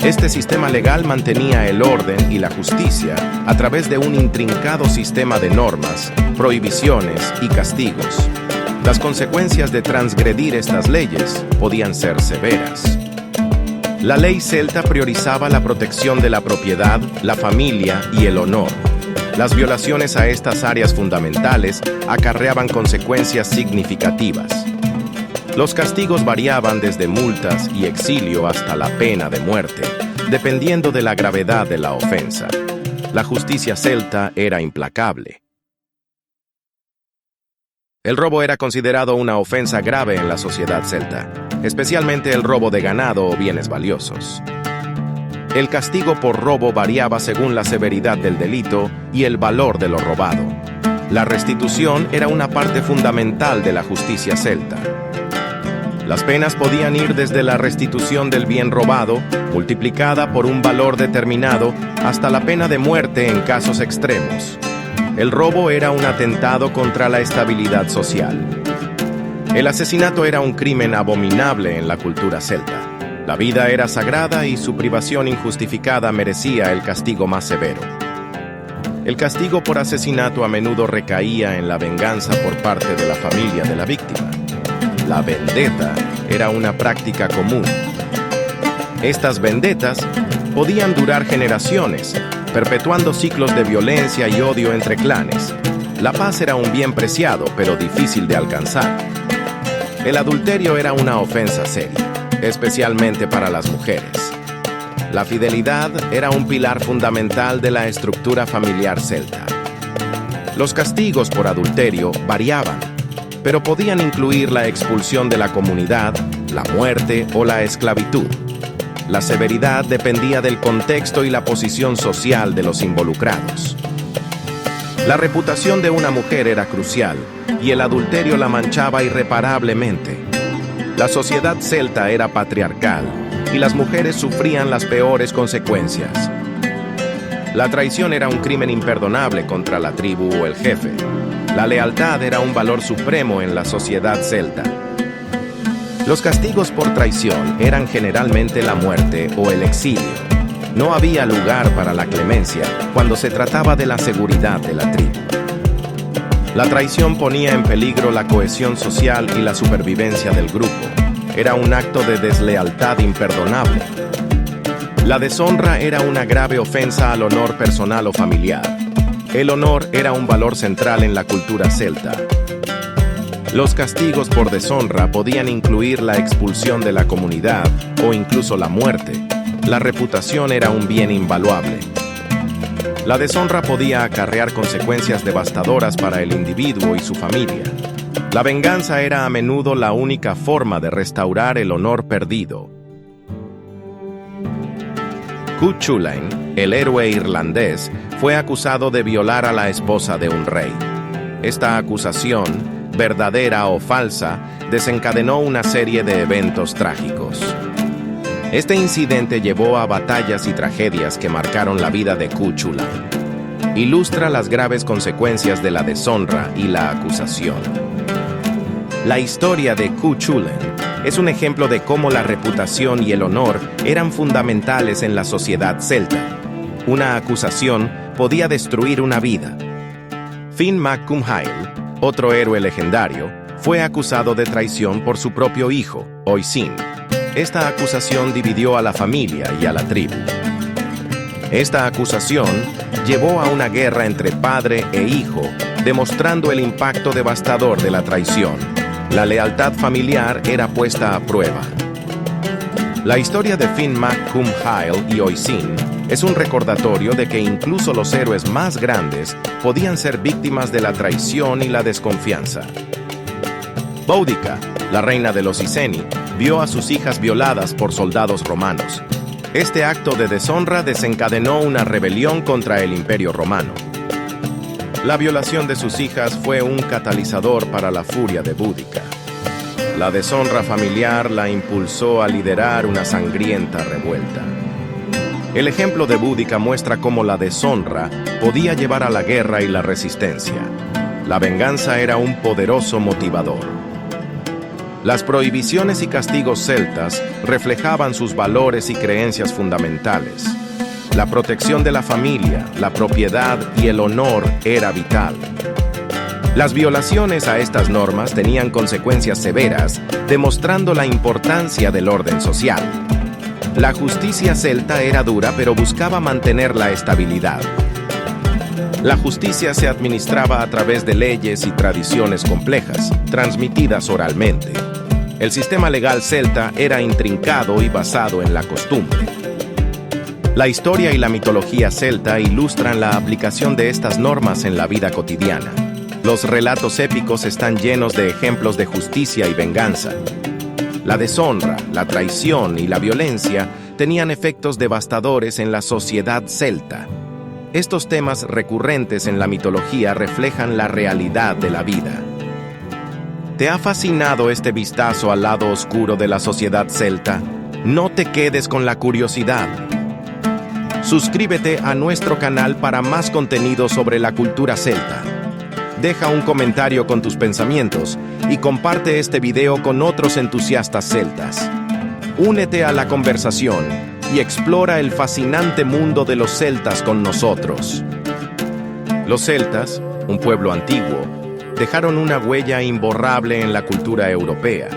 Este sistema legal mantenía el orden y la justicia a través de un intrincado sistema de normas, prohibiciones y castigos. Las consecuencias de transgredir estas leyes podían ser severas. La ley celta priorizaba la protección de la propiedad, la familia y el honor. Las violaciones a estas áreas fundamentales acarreaban consecuencias significativas. Los castigos variaban desde multas y exilio hasta la pena de muerte, dependiendo de la gravedad de la ofensa. La justicia celta era implacable. El robo era considerado una ofensa grave en la sociedad celta, especialmente el robo de ganado o bienes valiosos. El castigo por robo variaba según la severidad del delito y el valor de lo robado. La restitución era una parte fundamental de la justicia celta. Las penas podían ir desde la restitución del bien robado, multiplicada por un valor determinado, hasta la pena de muerte en casos extremos. El robo era un atentado contra la estabilidad social. El asesinato era un crimen abominable en la cultura celta. La vida era sagrada y su privación injustificada merecía el castigo más severo. El castigo por asesinato a menudo recaía en la venganza por parte de la familia de la víctima. La vendetta era una práctica común. Estas vendetas podían durar generaciones, perpetuando ciclos de violencia y odio entre clanes. La paz era un bien preciado, pero difícil de alcanzar. El adulterio era una ofensa seria, especialmente para las mujeres. La fidelidad era un pilar fundamental de la estructura familiar celta. Los castigos por adulterio variaban, pero podían incluir la expulsión de la comunidad, la muerte o la esclavitud. La severidad dependía del contexto y la posición social de los involucrados. La reputación de una mujer era crucial, y el adulterio la manchaba irreparablemente. La sociedad celta era patriarcal, y las mujeres sufrían las peores consecuencias. La traición era un crimen imperdonable contra la tribu o el jefe. La lealtad era un valor supremo en la sociedad celta. Los castigos por traición eran generalmente la muerte o el exilio. No había lugar para la clemencia cuando se trataba de la seguridad de la tribu. La traición ponía en peligro la cohesión social y la supervivencia del grupo. Era un acto de deslealtad imperdonable. La deshonra era una grave ofensa al honor personal o familiar. El honor era un valor central en la cultura celta. Los castigos por deshonra podían incluir la expulsión de la comunidad o incluso la muerte. La reputación era un bien invaluable. La deshonra podía acarrear consecuencias devastadoras para el individuo y su familia. La venganza era a menudo la única forma de restaurar el honor perdido. Cuchulainn, el héroe irlandés, fue acusado de violar a la esposa de un rey. Esta acusación, verdadera o falsa, desencadenó una serie de eventos trágicos. Este incidente llevó a batallas y tragedias que marcaron la vida de Cuchulainn. Ilustra las graves consecuencias de la deshonra y la acusación. La historia de Cuchulainn es un ejemplo de cómo la reputación y el honor eran fundamentales en la sociedad celta. Una acusación podía destruir una vida. Finn mac Cumhaill, otro héroe legendario, fue acusado de traición por su propio hijo, Oisin. Esta acusación dividió a la familia y a la tribu. Esta acusación llevó a una guerra entre padre e hijo, demostrando el impacto devastador de la traición. La lealtad familiar era puesta a prueba. La historia de Finn McCool y Oisin es un recordatorio de que incluso los héroes más grandes podían ser víctimas de la traición y la desconfianza. Boudica, la reina de los Iceni, vio a sus hijas violadas por soldados romanos. Este acto de deshonra desencadenó una rebelión contra el Imperio Romano. La violación de sus hijas fue un catalizador para la furia de Boudica. La deshonra familiar la impulsó a liderar una sangrienta revuelta. El ejemplo de Boudica muestra cómo la deshonra podía llevar a la guerra y la resistencia. La venganza era un poderoso motivador. Las prohibiciones y castigos celtas reflejaban sus valores y creencias fundamentales. La protección de la familia, la propiedad y el honor era vital. Las violaciones a estas normas tenían consecuencias severas, demostrando la importancia del orden social. La justicia celta era dura, pero buscaba mantener la estabilidad. La justicia se administraba a través de leyes y tradiciones complejas, transmitidas oralmente. El sistema legal celta era intrincado y basado en la costumbre. La historia y la mitología celta ilustran la aplicación de estas normas en la vida cotidiana. Los relatos épicos están llenos de ejemplos de justicia y venganza. La deshonra, la traición y la violencia tenían efectos devastadores en la sociedad celta. Estos temas recurrentes en la mitología reflejan la realidad de la vida. ¿Te ha fascinado este vistazo al lado oscuro de la sociedad celta? No te quedes con la curiosidad. Suscríbete a nuestro canal para más contenido sobre la cultura celta. Deja un comentario con tus pensamientos y comparte este video con otros entusiastas celtas. Únete a la conversación y explora el fascinante mundo de los celtas con nosotros. Los celtas, un pueblo antiguo, dejaron una huella imborrable en la cultura europea.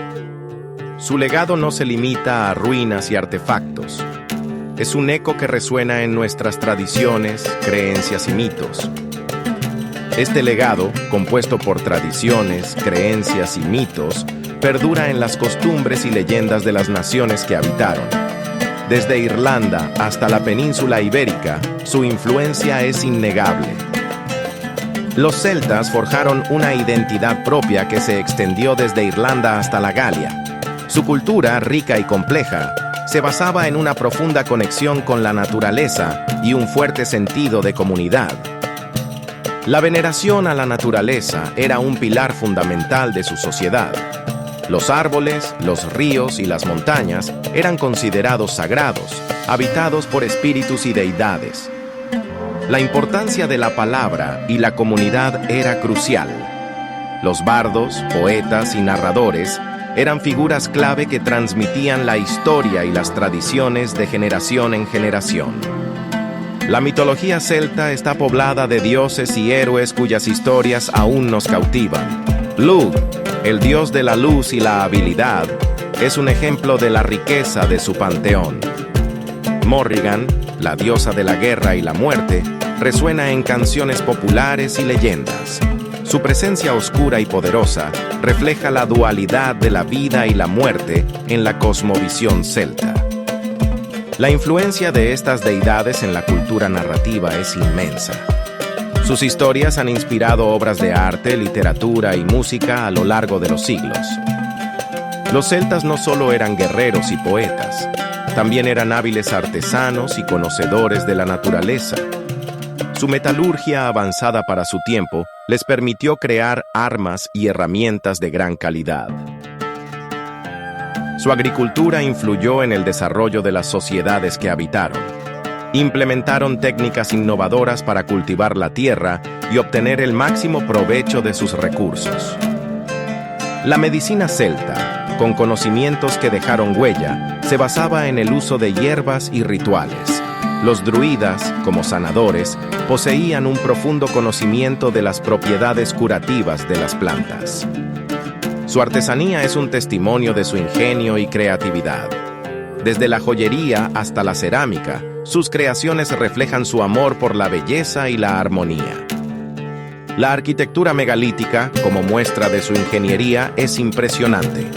Su legado no se limita a ruinas y artefactos. Es un eco que resuena en nuestras tradiciones, creencias y mitos. Este legado, compuesto por tradiciones, creencias y mitos, perdura en las costumbres y leyendas de las naciones que habitaron. Desde Irlanda hasta la península ibérica, su influencia es innegable. Los celtas forjaron una identidad propia que se extendió desde Irlanda hasta la Galia. Su cultura, rica y compleja, se basaba en una profunda conexión con la naturaleza y un fuerte sentido de comunidad. La veneración a la naturaleza era un pilar fundamental de su sociedad. Los árboles, los ríos y las montañas eran considerados sagrados, habitados por espíritus y deidades. La importancia de la palabra y la comunidad era crucial. Los bardos, poetas y narradores eran figuras clave que transmitían la historia y las tradiciones de generación en generación. La mitología celta está poblada de dioses y héroes cuyas historias aún nos cautivan. Lugh, el dios de la luz y la habilidad, es un ejemplo de la riqueza de su panteón. Morrigan, la diosa de la guerra y la muerte, resuena en canciones populares y leyendas. Su presencia oscura y poderosa refleja la dualidad de la vida y la muerte en la cosmovisión celta. La influencia de estas deidades en la cultura narrativa es inmensa. Sus historias han inspirado obras de arte, literatura y música a lo largo de los siglos. Los celtas no solo eran guerreros y poetas, también eran hábiles artesanos y conocedores de la naturaleza. Su metalurgia avanzada para su tiempo les permitió crear armas y herramientas de gran calidad. Su agricultura influyó en el desarrollo de las sociedades que habitaron. Implementaron técnicas innovadoras para cultivar la tierra y obtener el máximo provecho de sus recursos. La medicina celta, con conocimientos que dejaron huella, se basaba en el uso de hierbas y rituales. Los druidas, como sanadores, poseían un profundo conocimiento de las propiedades curativas de las plantas. Su artesanía es un testimonio de su ingenio y creatividad. Desde la joyería hasta la cerámica, sus creaciones reflejan su amor por la belleza y la armonía. La arquitectura megalítica, como muestra de su ingeniería, es impresionante.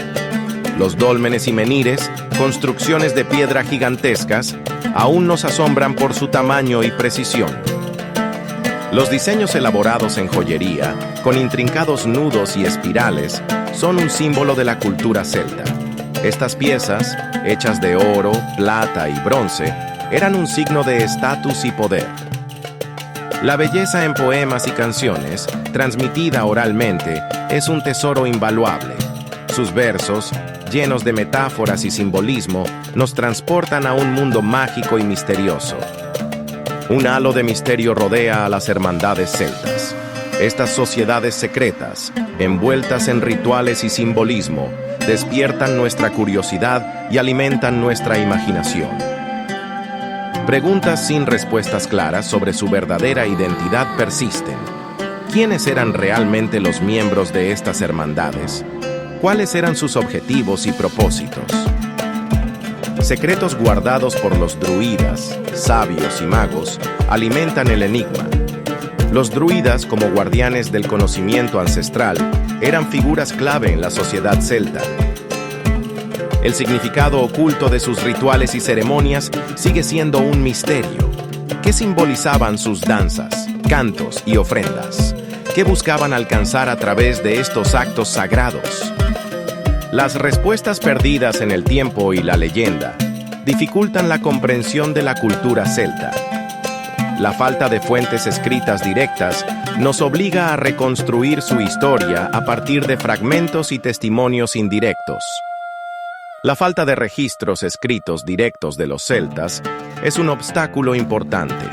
Los dólmenes y menhires, construcciones de piedra gigantescas, aún nos asombran por su tamaño y precisión. Los diseños elaborados en joyería, con intrincados nudos y espirales, son un símbolo de la cultura celta. Estas piezas, hechas de oro, plata y bronce, eran un signo de estatus y poder. La belleza en poemas y canciones, transmitida oralmente, es un tesoro invaluable. Sus versos, llenos de metáforas y simbolismo, nos transportan a un mundo mágico y misterioso. Un halo de misterio rodea a las hermandades celtas. Estas sociedades secretas, envueltas en rituales y simbolismo, despiertan nuestra curiosidad y alimentan nuestra imaginación. Preguntas sin respuestas claras sobre su verdadera identidad persisten. ¿Quiénes eran realmente los miembros de estas hermandades? ¿Cuáles eran sus objetivos y propósitos? Secretos guardados por los druidas, sabios y magos, alimentan el enigma. Los druidas, como guardianes del conocimiento ancestral, eran figuras clave en la sociedad celta. El significado oculto de sus rituales y ceremonias sigue siendo un misterio. ¿Qué simbolizaban sus danzas, cantos y ofrendas? ¿Qué buscaban alcanzar a través de estos actos sagrados? Las respuestas perdidas en el tiempo y la leyenda dificultan la comprensión de la cultura celta. La falta de fuentes escritas directas nos obliga a reconstruir su historia a partir de fragmentos y testimonios indirectos. La falta de registros escritos directos de los celtas es un obstáculo importante.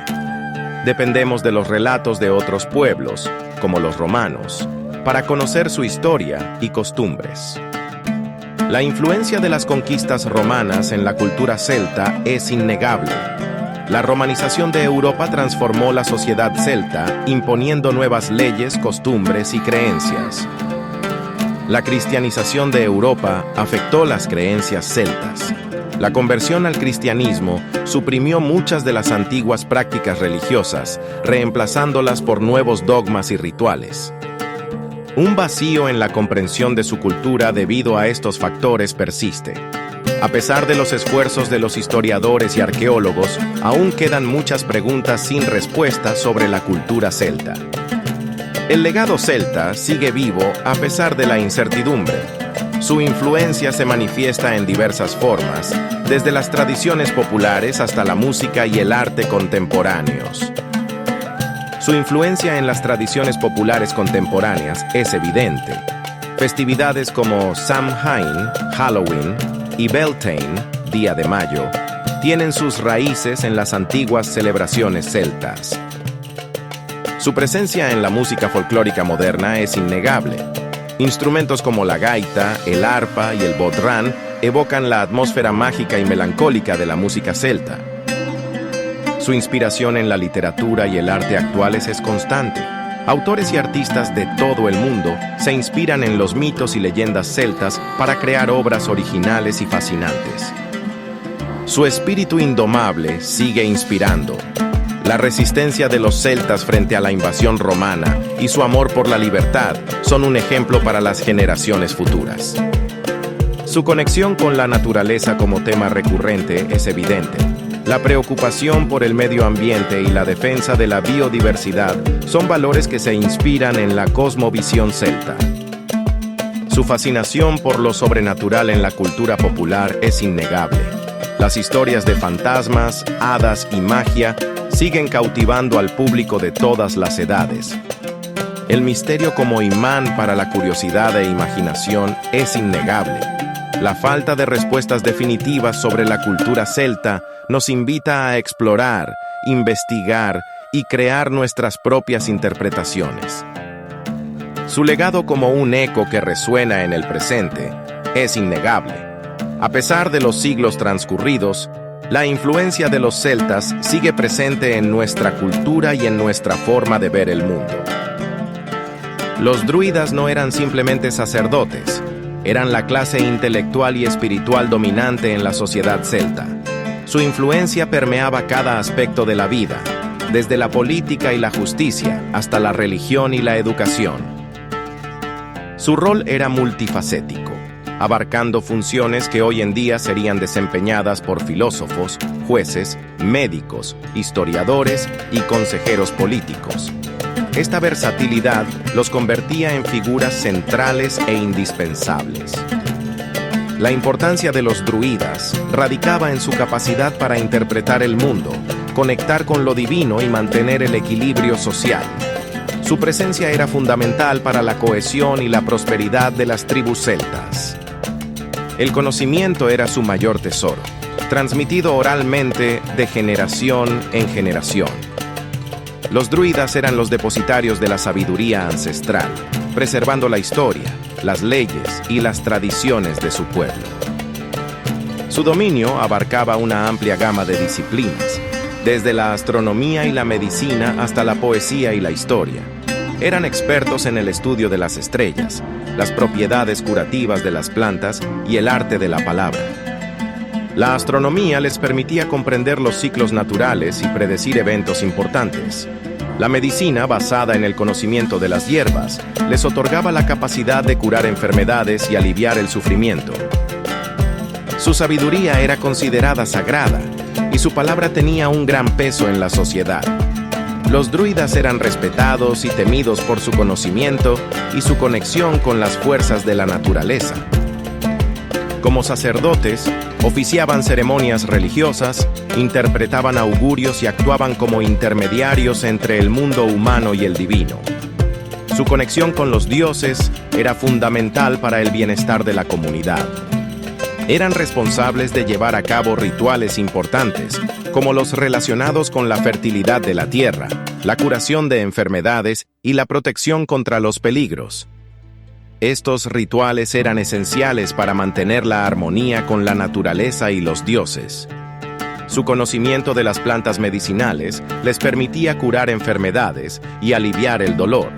Dependemos de los relatos de otros pueblos, como los romanos, para conocer su historia y costumbres. La influencia de las conquistas romanas en la cultura celta es innegable. La romanización de Europa transformó la sociedad celta, imponiendo nuevas leyes, costumbres y creencias. La cristianización de Europa afectó las creencias celtas. La conversión al cristianismo suprimió muchas de las antiguas prácticas religiosas, reemplazándolas por nuevos dogmas y rituales. Un vacío en la comprensión de su cultura debido a estos factores persiste. A pesar de los esfuerzos de los historiadores y arqueólogos, aún quedan muchas preguntas sin respuesta sobre la cultura celta. El legado celta sigue vivo a pesar de la incertidumbre. Su influencia se manifiesta en diversas formas, desde las tradiciones populares hasta la música y el arte contemporáneos. Su influencia en las tradiciones populares contemporáneas es evidente. Festividades como Samhain, Halloween y Beltane, Día de Mayo, tienen sus raíces en las antiguas celebraciones celtas. Su presencia en la música folclórica moderna es innegable. Instrumentos como la gaita, el arpa y el bodhrán evocan la atmósfera mágica y melancólica de la música celta. Su inspiración en la literatura y el arte actuales es constante. Autores y artistas de todo el mundo se inspiran en los mitos y leyendas celtas para crear obras originales y fascinantes. Su espíritu indomable sigue inspirando. La resistencia de los celtas frente a la invasión romana y su amor por la libertad son un ejemplo para las generaciones futuras. Su conexión con la naturaleza como tema recurrente es evidente. La preocupación por el medio ambiente y la defensa de la biodiversidad son valores que se inspiran en la cosmovisión celta. Su fascinación por lo sobrenatural en la cultura popular es innegable. Las historias de fantasmas, hadas y magia siguen cautivando al público de todas las edades. El misterio como imán para la curiosidad e imaginación es innegable. La falta de respuestas definitivas sobre la cultura celta nos invita a explorar, investigar y crear nuestras propias interpretaciones. Su legado como un eco que resuena en el presente es innegable. A pesar de los siglos transcurridos, la influencia de los celtas sigue presente en nuestra cultura y en nuestra forma de ver el mundo. Los druidas no eran simplemente sacerdotes, eran la clase intelectual y espiritual dominante en la sociedad celta. Su influencia permeaba cada aspecto de la vida, desde la política y la justicia hasta la religión y la educación. Su rol era multifacético, abarcando funciones que hoy en día serían desempeñadas por filósofos, jueces, médicos, historiadores y consejeros políticos. Esta versatilidad los convertía en figuras centrales e indispensables. La importancia de los druidas radicaba en su capacidad para interpretar el mundo, conectar con lo divino y mantener el equilibrio social. Su presencia era fundamental para la cohesión y la prosperidad de las tribus celtas. El conocimiento era su mayor tesoro, transmitido oralmente de generación en generación. Los druidas eran los depositarios de la sabiduría ancestral, preservando la historia, las leyes y las tradiciones de su pueblo. Su dominio abarcaba una amplia gama de disciplinas, desde la astronomía y la medicina hasta la poesía y la historia. Eran expertos en el estudio de las estrellas, las propiedades curativas de las plantas y el arte de la palabra. La astronomía les permitía comprender los ciclos naturales y predecir eventos importantes. La medicina, basada en el conocimiento de las hierbas, les otorgaba la capacidad de curar enfermedades y aliviar el sufrimiento. Su sabiduría era considerada sagrada, y su palabra tenía un gran peso en la sociedad. Los druidas eran respetados y temidos por su conocimiento y su conexión con las fuerzas de la naturaleza. Como sacerdotes, oficiaban ceremonias religiosas, interpretaban augurios y actuaban como intermediarios entre el mundo humano y el divino. Su conexión con los dioses era fundamental para el bienestar de la comunidad. Eran responsables de llevar a cabo rituales importantes, como los relacionados con la fertilidad de la tierra, la curación de enfermedades y la protección contra los peligros. Estos rituales eran esenciales para mantener la armonía con la naturaleza y los dioses. Su conocimiento de las plantas medicinales les permitía curar enfermedades y aliviar el dolor.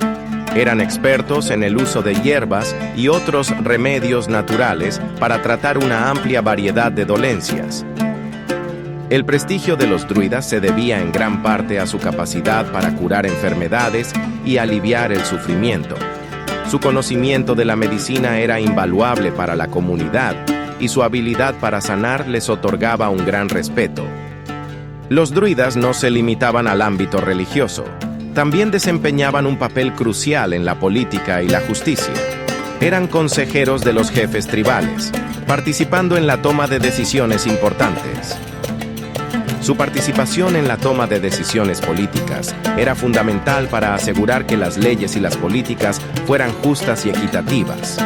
Eran expertos en el uso de hierbas y otros remedios naturales para tratar una amplia variedad de dolencias. El prestigio de los druidas se debía en gran parte a su capacidad para curar enfermedades y aliviar el sufrimiento. Su conocimiento de la medicina era invaluable para la comunidad y su habilidad para sanar les otorgaba un gran respeto. Los druidas no se limitaban al ámbito religioso, también desempeñaban un papel crucial en la política y la justicia. Eran consejeros de los jefes tribales, participando en la toma de decisiones importantes. Su participación en la toma de decisiones políticas era fundamental para asegurar que las leyes y las políticas fueran justas y equitativas.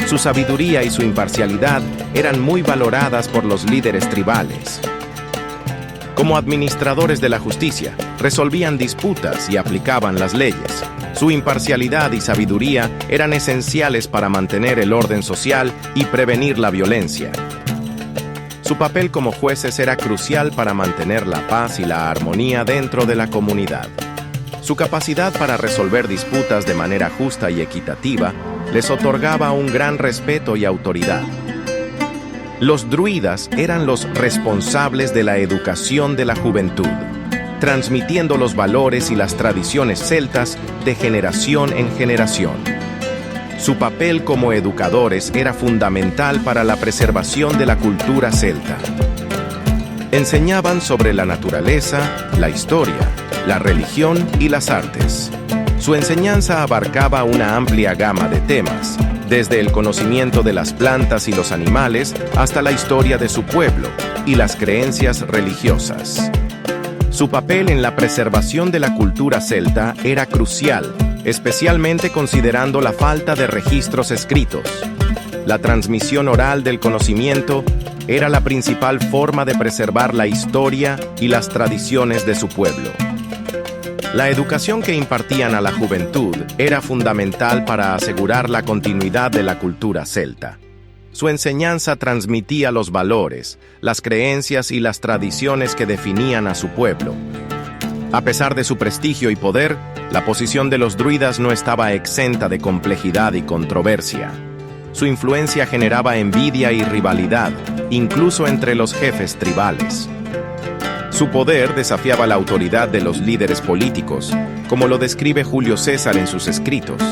Su sabiduría y su imparcialidad eran muy valoradas por los líderes tribales. Como administradores de la justicia, resolvían disputas y aplicaban las leyes. Su imparcialidad y sabiduría eran esenciales para mantener el orden social y prevenir la violencia. Su papel como jueces era crucial para mantener la paz y la armonía dentro de la comunidad. Su capacidad para resolver disputas de manera justa y equitativa les otorgaba un gran respeto y autoridad. Los druidas eran los responsables de la educación de la juventud, transmitiendo los valores y las tradiciones celtas de generación en generación. Su papel como educadores era fundamental para la preservación de la cultura celta. Enseñaban sobre la naturaleza, la historia, la religión y las artes. Su enseñanza abarcaba una amplia gama de temas, desde el conocimiento de las plantas y los animales hasta la historia de su pueblo y las creencias religiosas. Su papel en la preservación de la cultura celta era crucial, especialmente considerando la falta de registros escritos. La transmisión oral del conocimiento era la principal forma de preservar la historia y las tradiciones de su pueblo. La educación que impartían a la juventud era fundamental para asegurar la continuidad de la cultura celta. Su enseñanza transmitía los valores, las creencias y las tradiciones que definían a su pueblo. A pesar de su prestigio y poder, la posición de los druidas no estaba exenta de complejidad y controversia. Su influencia generaba envidia y rivalidad, incluso entre los jefes tribales. Su poder desafiaba la autoridad de los líderes políticos, como lo describe Julio César en sus escritos.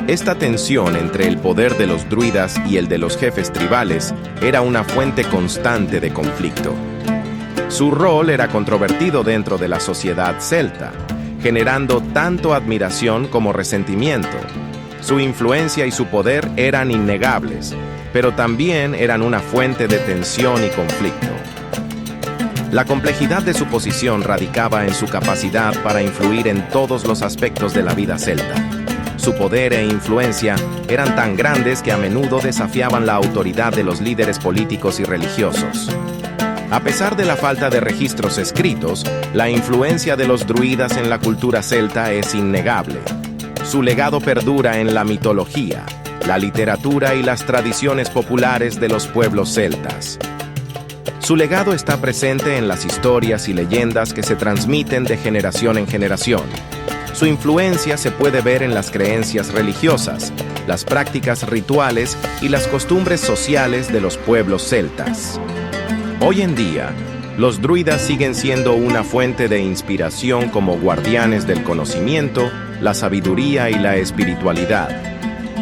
Esta tensión entre el poder de los druidas y el de los jefes tribales era una fuente constante de conflicto. Su rol era controvertido dentro de la sociedad celta, generando tanto admiración como resentimiento. Su influencia y su poder eran innegables, pero también eran una fuente de tensión y conflicto. La complejidad de su posición radicaba en su capacidad para influir en todos los aspectos de la vida celta. Su poder e influencia eran tan grandes que a menudo desafiaban la autoridad de los líderes políticos y religiosos. A pesar de la falta de registros escritos, la influencia de los druidas en la cultura celta es innegable. Su legado perdura en la mitología, la literatura y las tradiciones populares de los pueblos celtas. Su legado está presente en las historias y leyendas que se transmiten de generación en generación. Su influencia se puede ver en las creencias religiosas, las prácticas rituales y las costumbres sociales de los pueblos celtas. Hoy en día, los druidas siguen siendo una fuente de inspiración como guardianes del conocimiento, la sabiduría y la espiritualidad.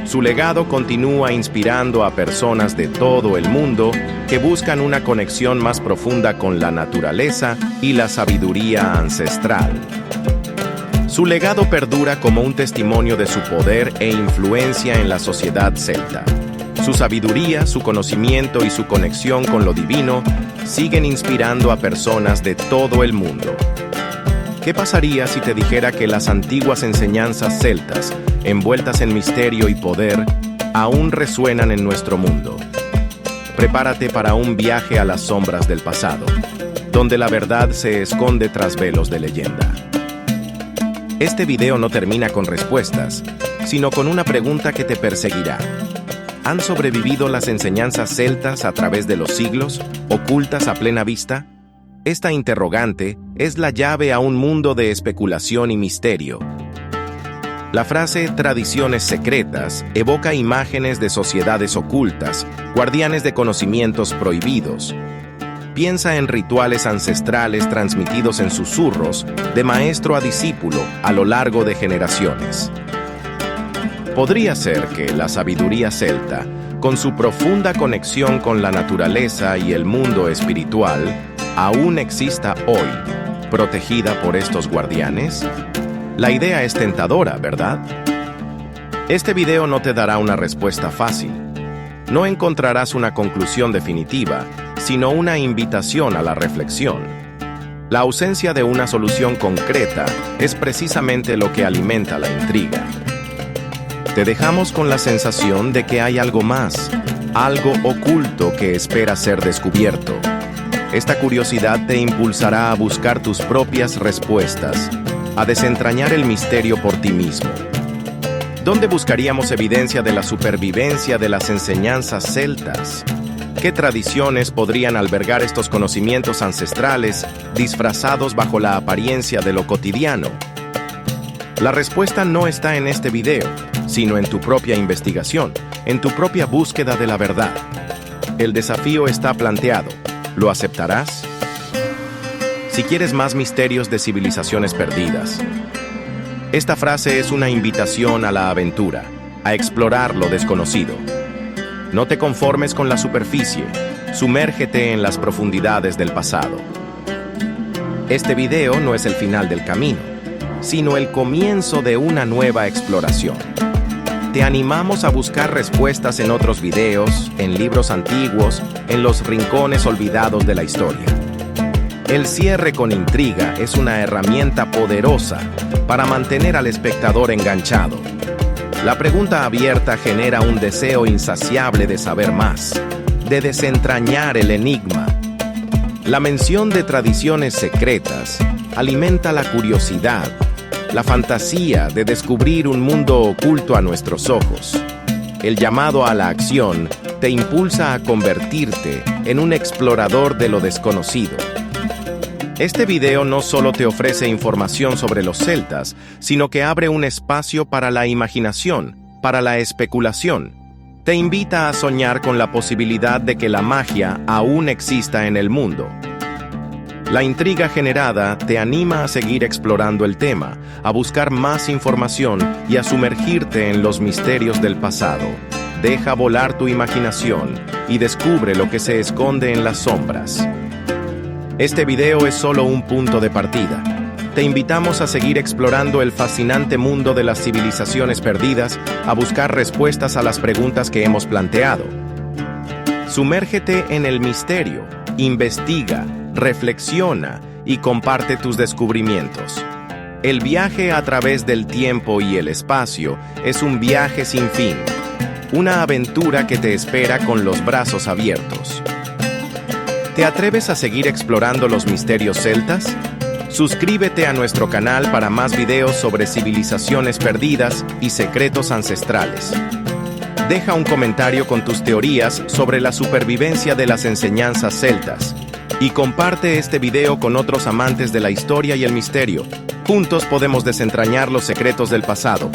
Su legado continúa inspirando a personas de todo el mundo que buscan una conexión más profunda con la naturaleza y la sabiduría ancestral. Su legado perdura como un testimonio de su poder e influencia en la sociedad celta. Su sabiduría, su conocimiento y su conexión con lo divino siguen inspirando a personas de todo el mundo. ¿Qué pasaría si te dijera que las antiguas enseñanzas celtas, envueltas en misterio y poder, aún resuenan en nuestro mundo? Prepárate para un viaje a las sombras del pasado, donde la verdad se esconde tras velos de leyenda. Este video no termina con respuestas, sino con una pregunta que te perseguirá. ¿Han sobrevivido las enseñanzas celtas a través de los siglos, ocultas a plena vista? Esta interrogante es la llave a un mundo de especulación y misterio. La frase «tradiciones secretas» evoca imágenes de sociedades ocultas, guardianes de conocimientos prohibidos. Piensa en rituales ancestrales transmitidos en susurros, de maestro a discípulo, a lo largo de generaciones. Podría ser que la sabiduría celta, con su profunda conexión con la naturaleza y el mundo espiritual, aún exista hoy, protegida por estos guardianes. La idea es tentadora, ¿verdad? Este video no te dará una respuesta fácil. No encontrarás una conclusión definitiva, sino una invitación a la reflexión. La ausencia de una solución concreta es precisamente lo que alimenta la intriga. Te dejamos con la sensación de que hay algo más, algo oculto que espera ser descubierto. Esta curiosidad te impulsará a buscar tus propias respuestas, a desentrañar el misterio por ti mismo. ¿Dónde buscaríamos evidencia de la supervivencia de las enseñanzas celtas? ¿Qué tradiciones podrían albergar estos conocimientos ancestrales disfrazados bajo la apariencia de lo cotidiano? La respuesta no está en este video, sino en tu propia investigación, en tu propia búsqueda de la verdad. El desafío está planteado. ¿Lo aceptarás? Si quieres más misterios de civilizaciones perdidas. Esta frase es una invitación a la aventura, a explorar lo desconocido. No te conformes con la superficie, sumérgete en las profundidades del pasado. Este video no es el final del camino, sino el comienzo de una nueva exploración. Te animamos a buscar respuestas en otros videos, en libros antiguos, en los rincones olvidados de la historia. El cierre con intriga es una herramienta poderosa para mantener al espectador enganchado. La pregunta abierta genera un deseo insaciable de saber más, de desentrañar el enigma. La mención de tradiciones secretas alimenta la curiosidad, la fantasía de descubrir un mundo oculto a nuestros ojos. El llamado a la acción te impulsa a convertirte en un explorador de lo desconocido. Este video no solo te ofrece información sobre los celtas, sino que abre un espacio para la imaginación, para la especulación. Te invita a soñar con la posibilidad de que la magia aún exista en el mundo. La intriga generada te anima a seguir explorando el tema, a buscar más información y a sumergirte en los misterios del pasado. Deja volar tu imaginación y descubre lo que se esconde en las sombras. Este video es solo un punto de partida. Te invitamos a seguir explorando el fascinante mundo de las civilizaciones perdidas, a buscar respuestas a las preguntas que hemos planteado. Sumérgete en el misterio, investiga, reflexiona y comparte tus descubrimientos. El viaje a través del tiempo y el espacio es un viaje sin fin, una aventura que te espera con los brazos abiertos. ¿Te atreves a seguir explorando los misterios celtas? Suscríbete a nuestro canal para más videos sobre civilizaciones perdidas y secretos ancestrales. Deja un comentario con tus teorías sobre la supervivencia de las enseñanzas celtas y comparte este video con otros amantes de la historia y el misterio. Juntos podemos desentrañar los secretos del pasado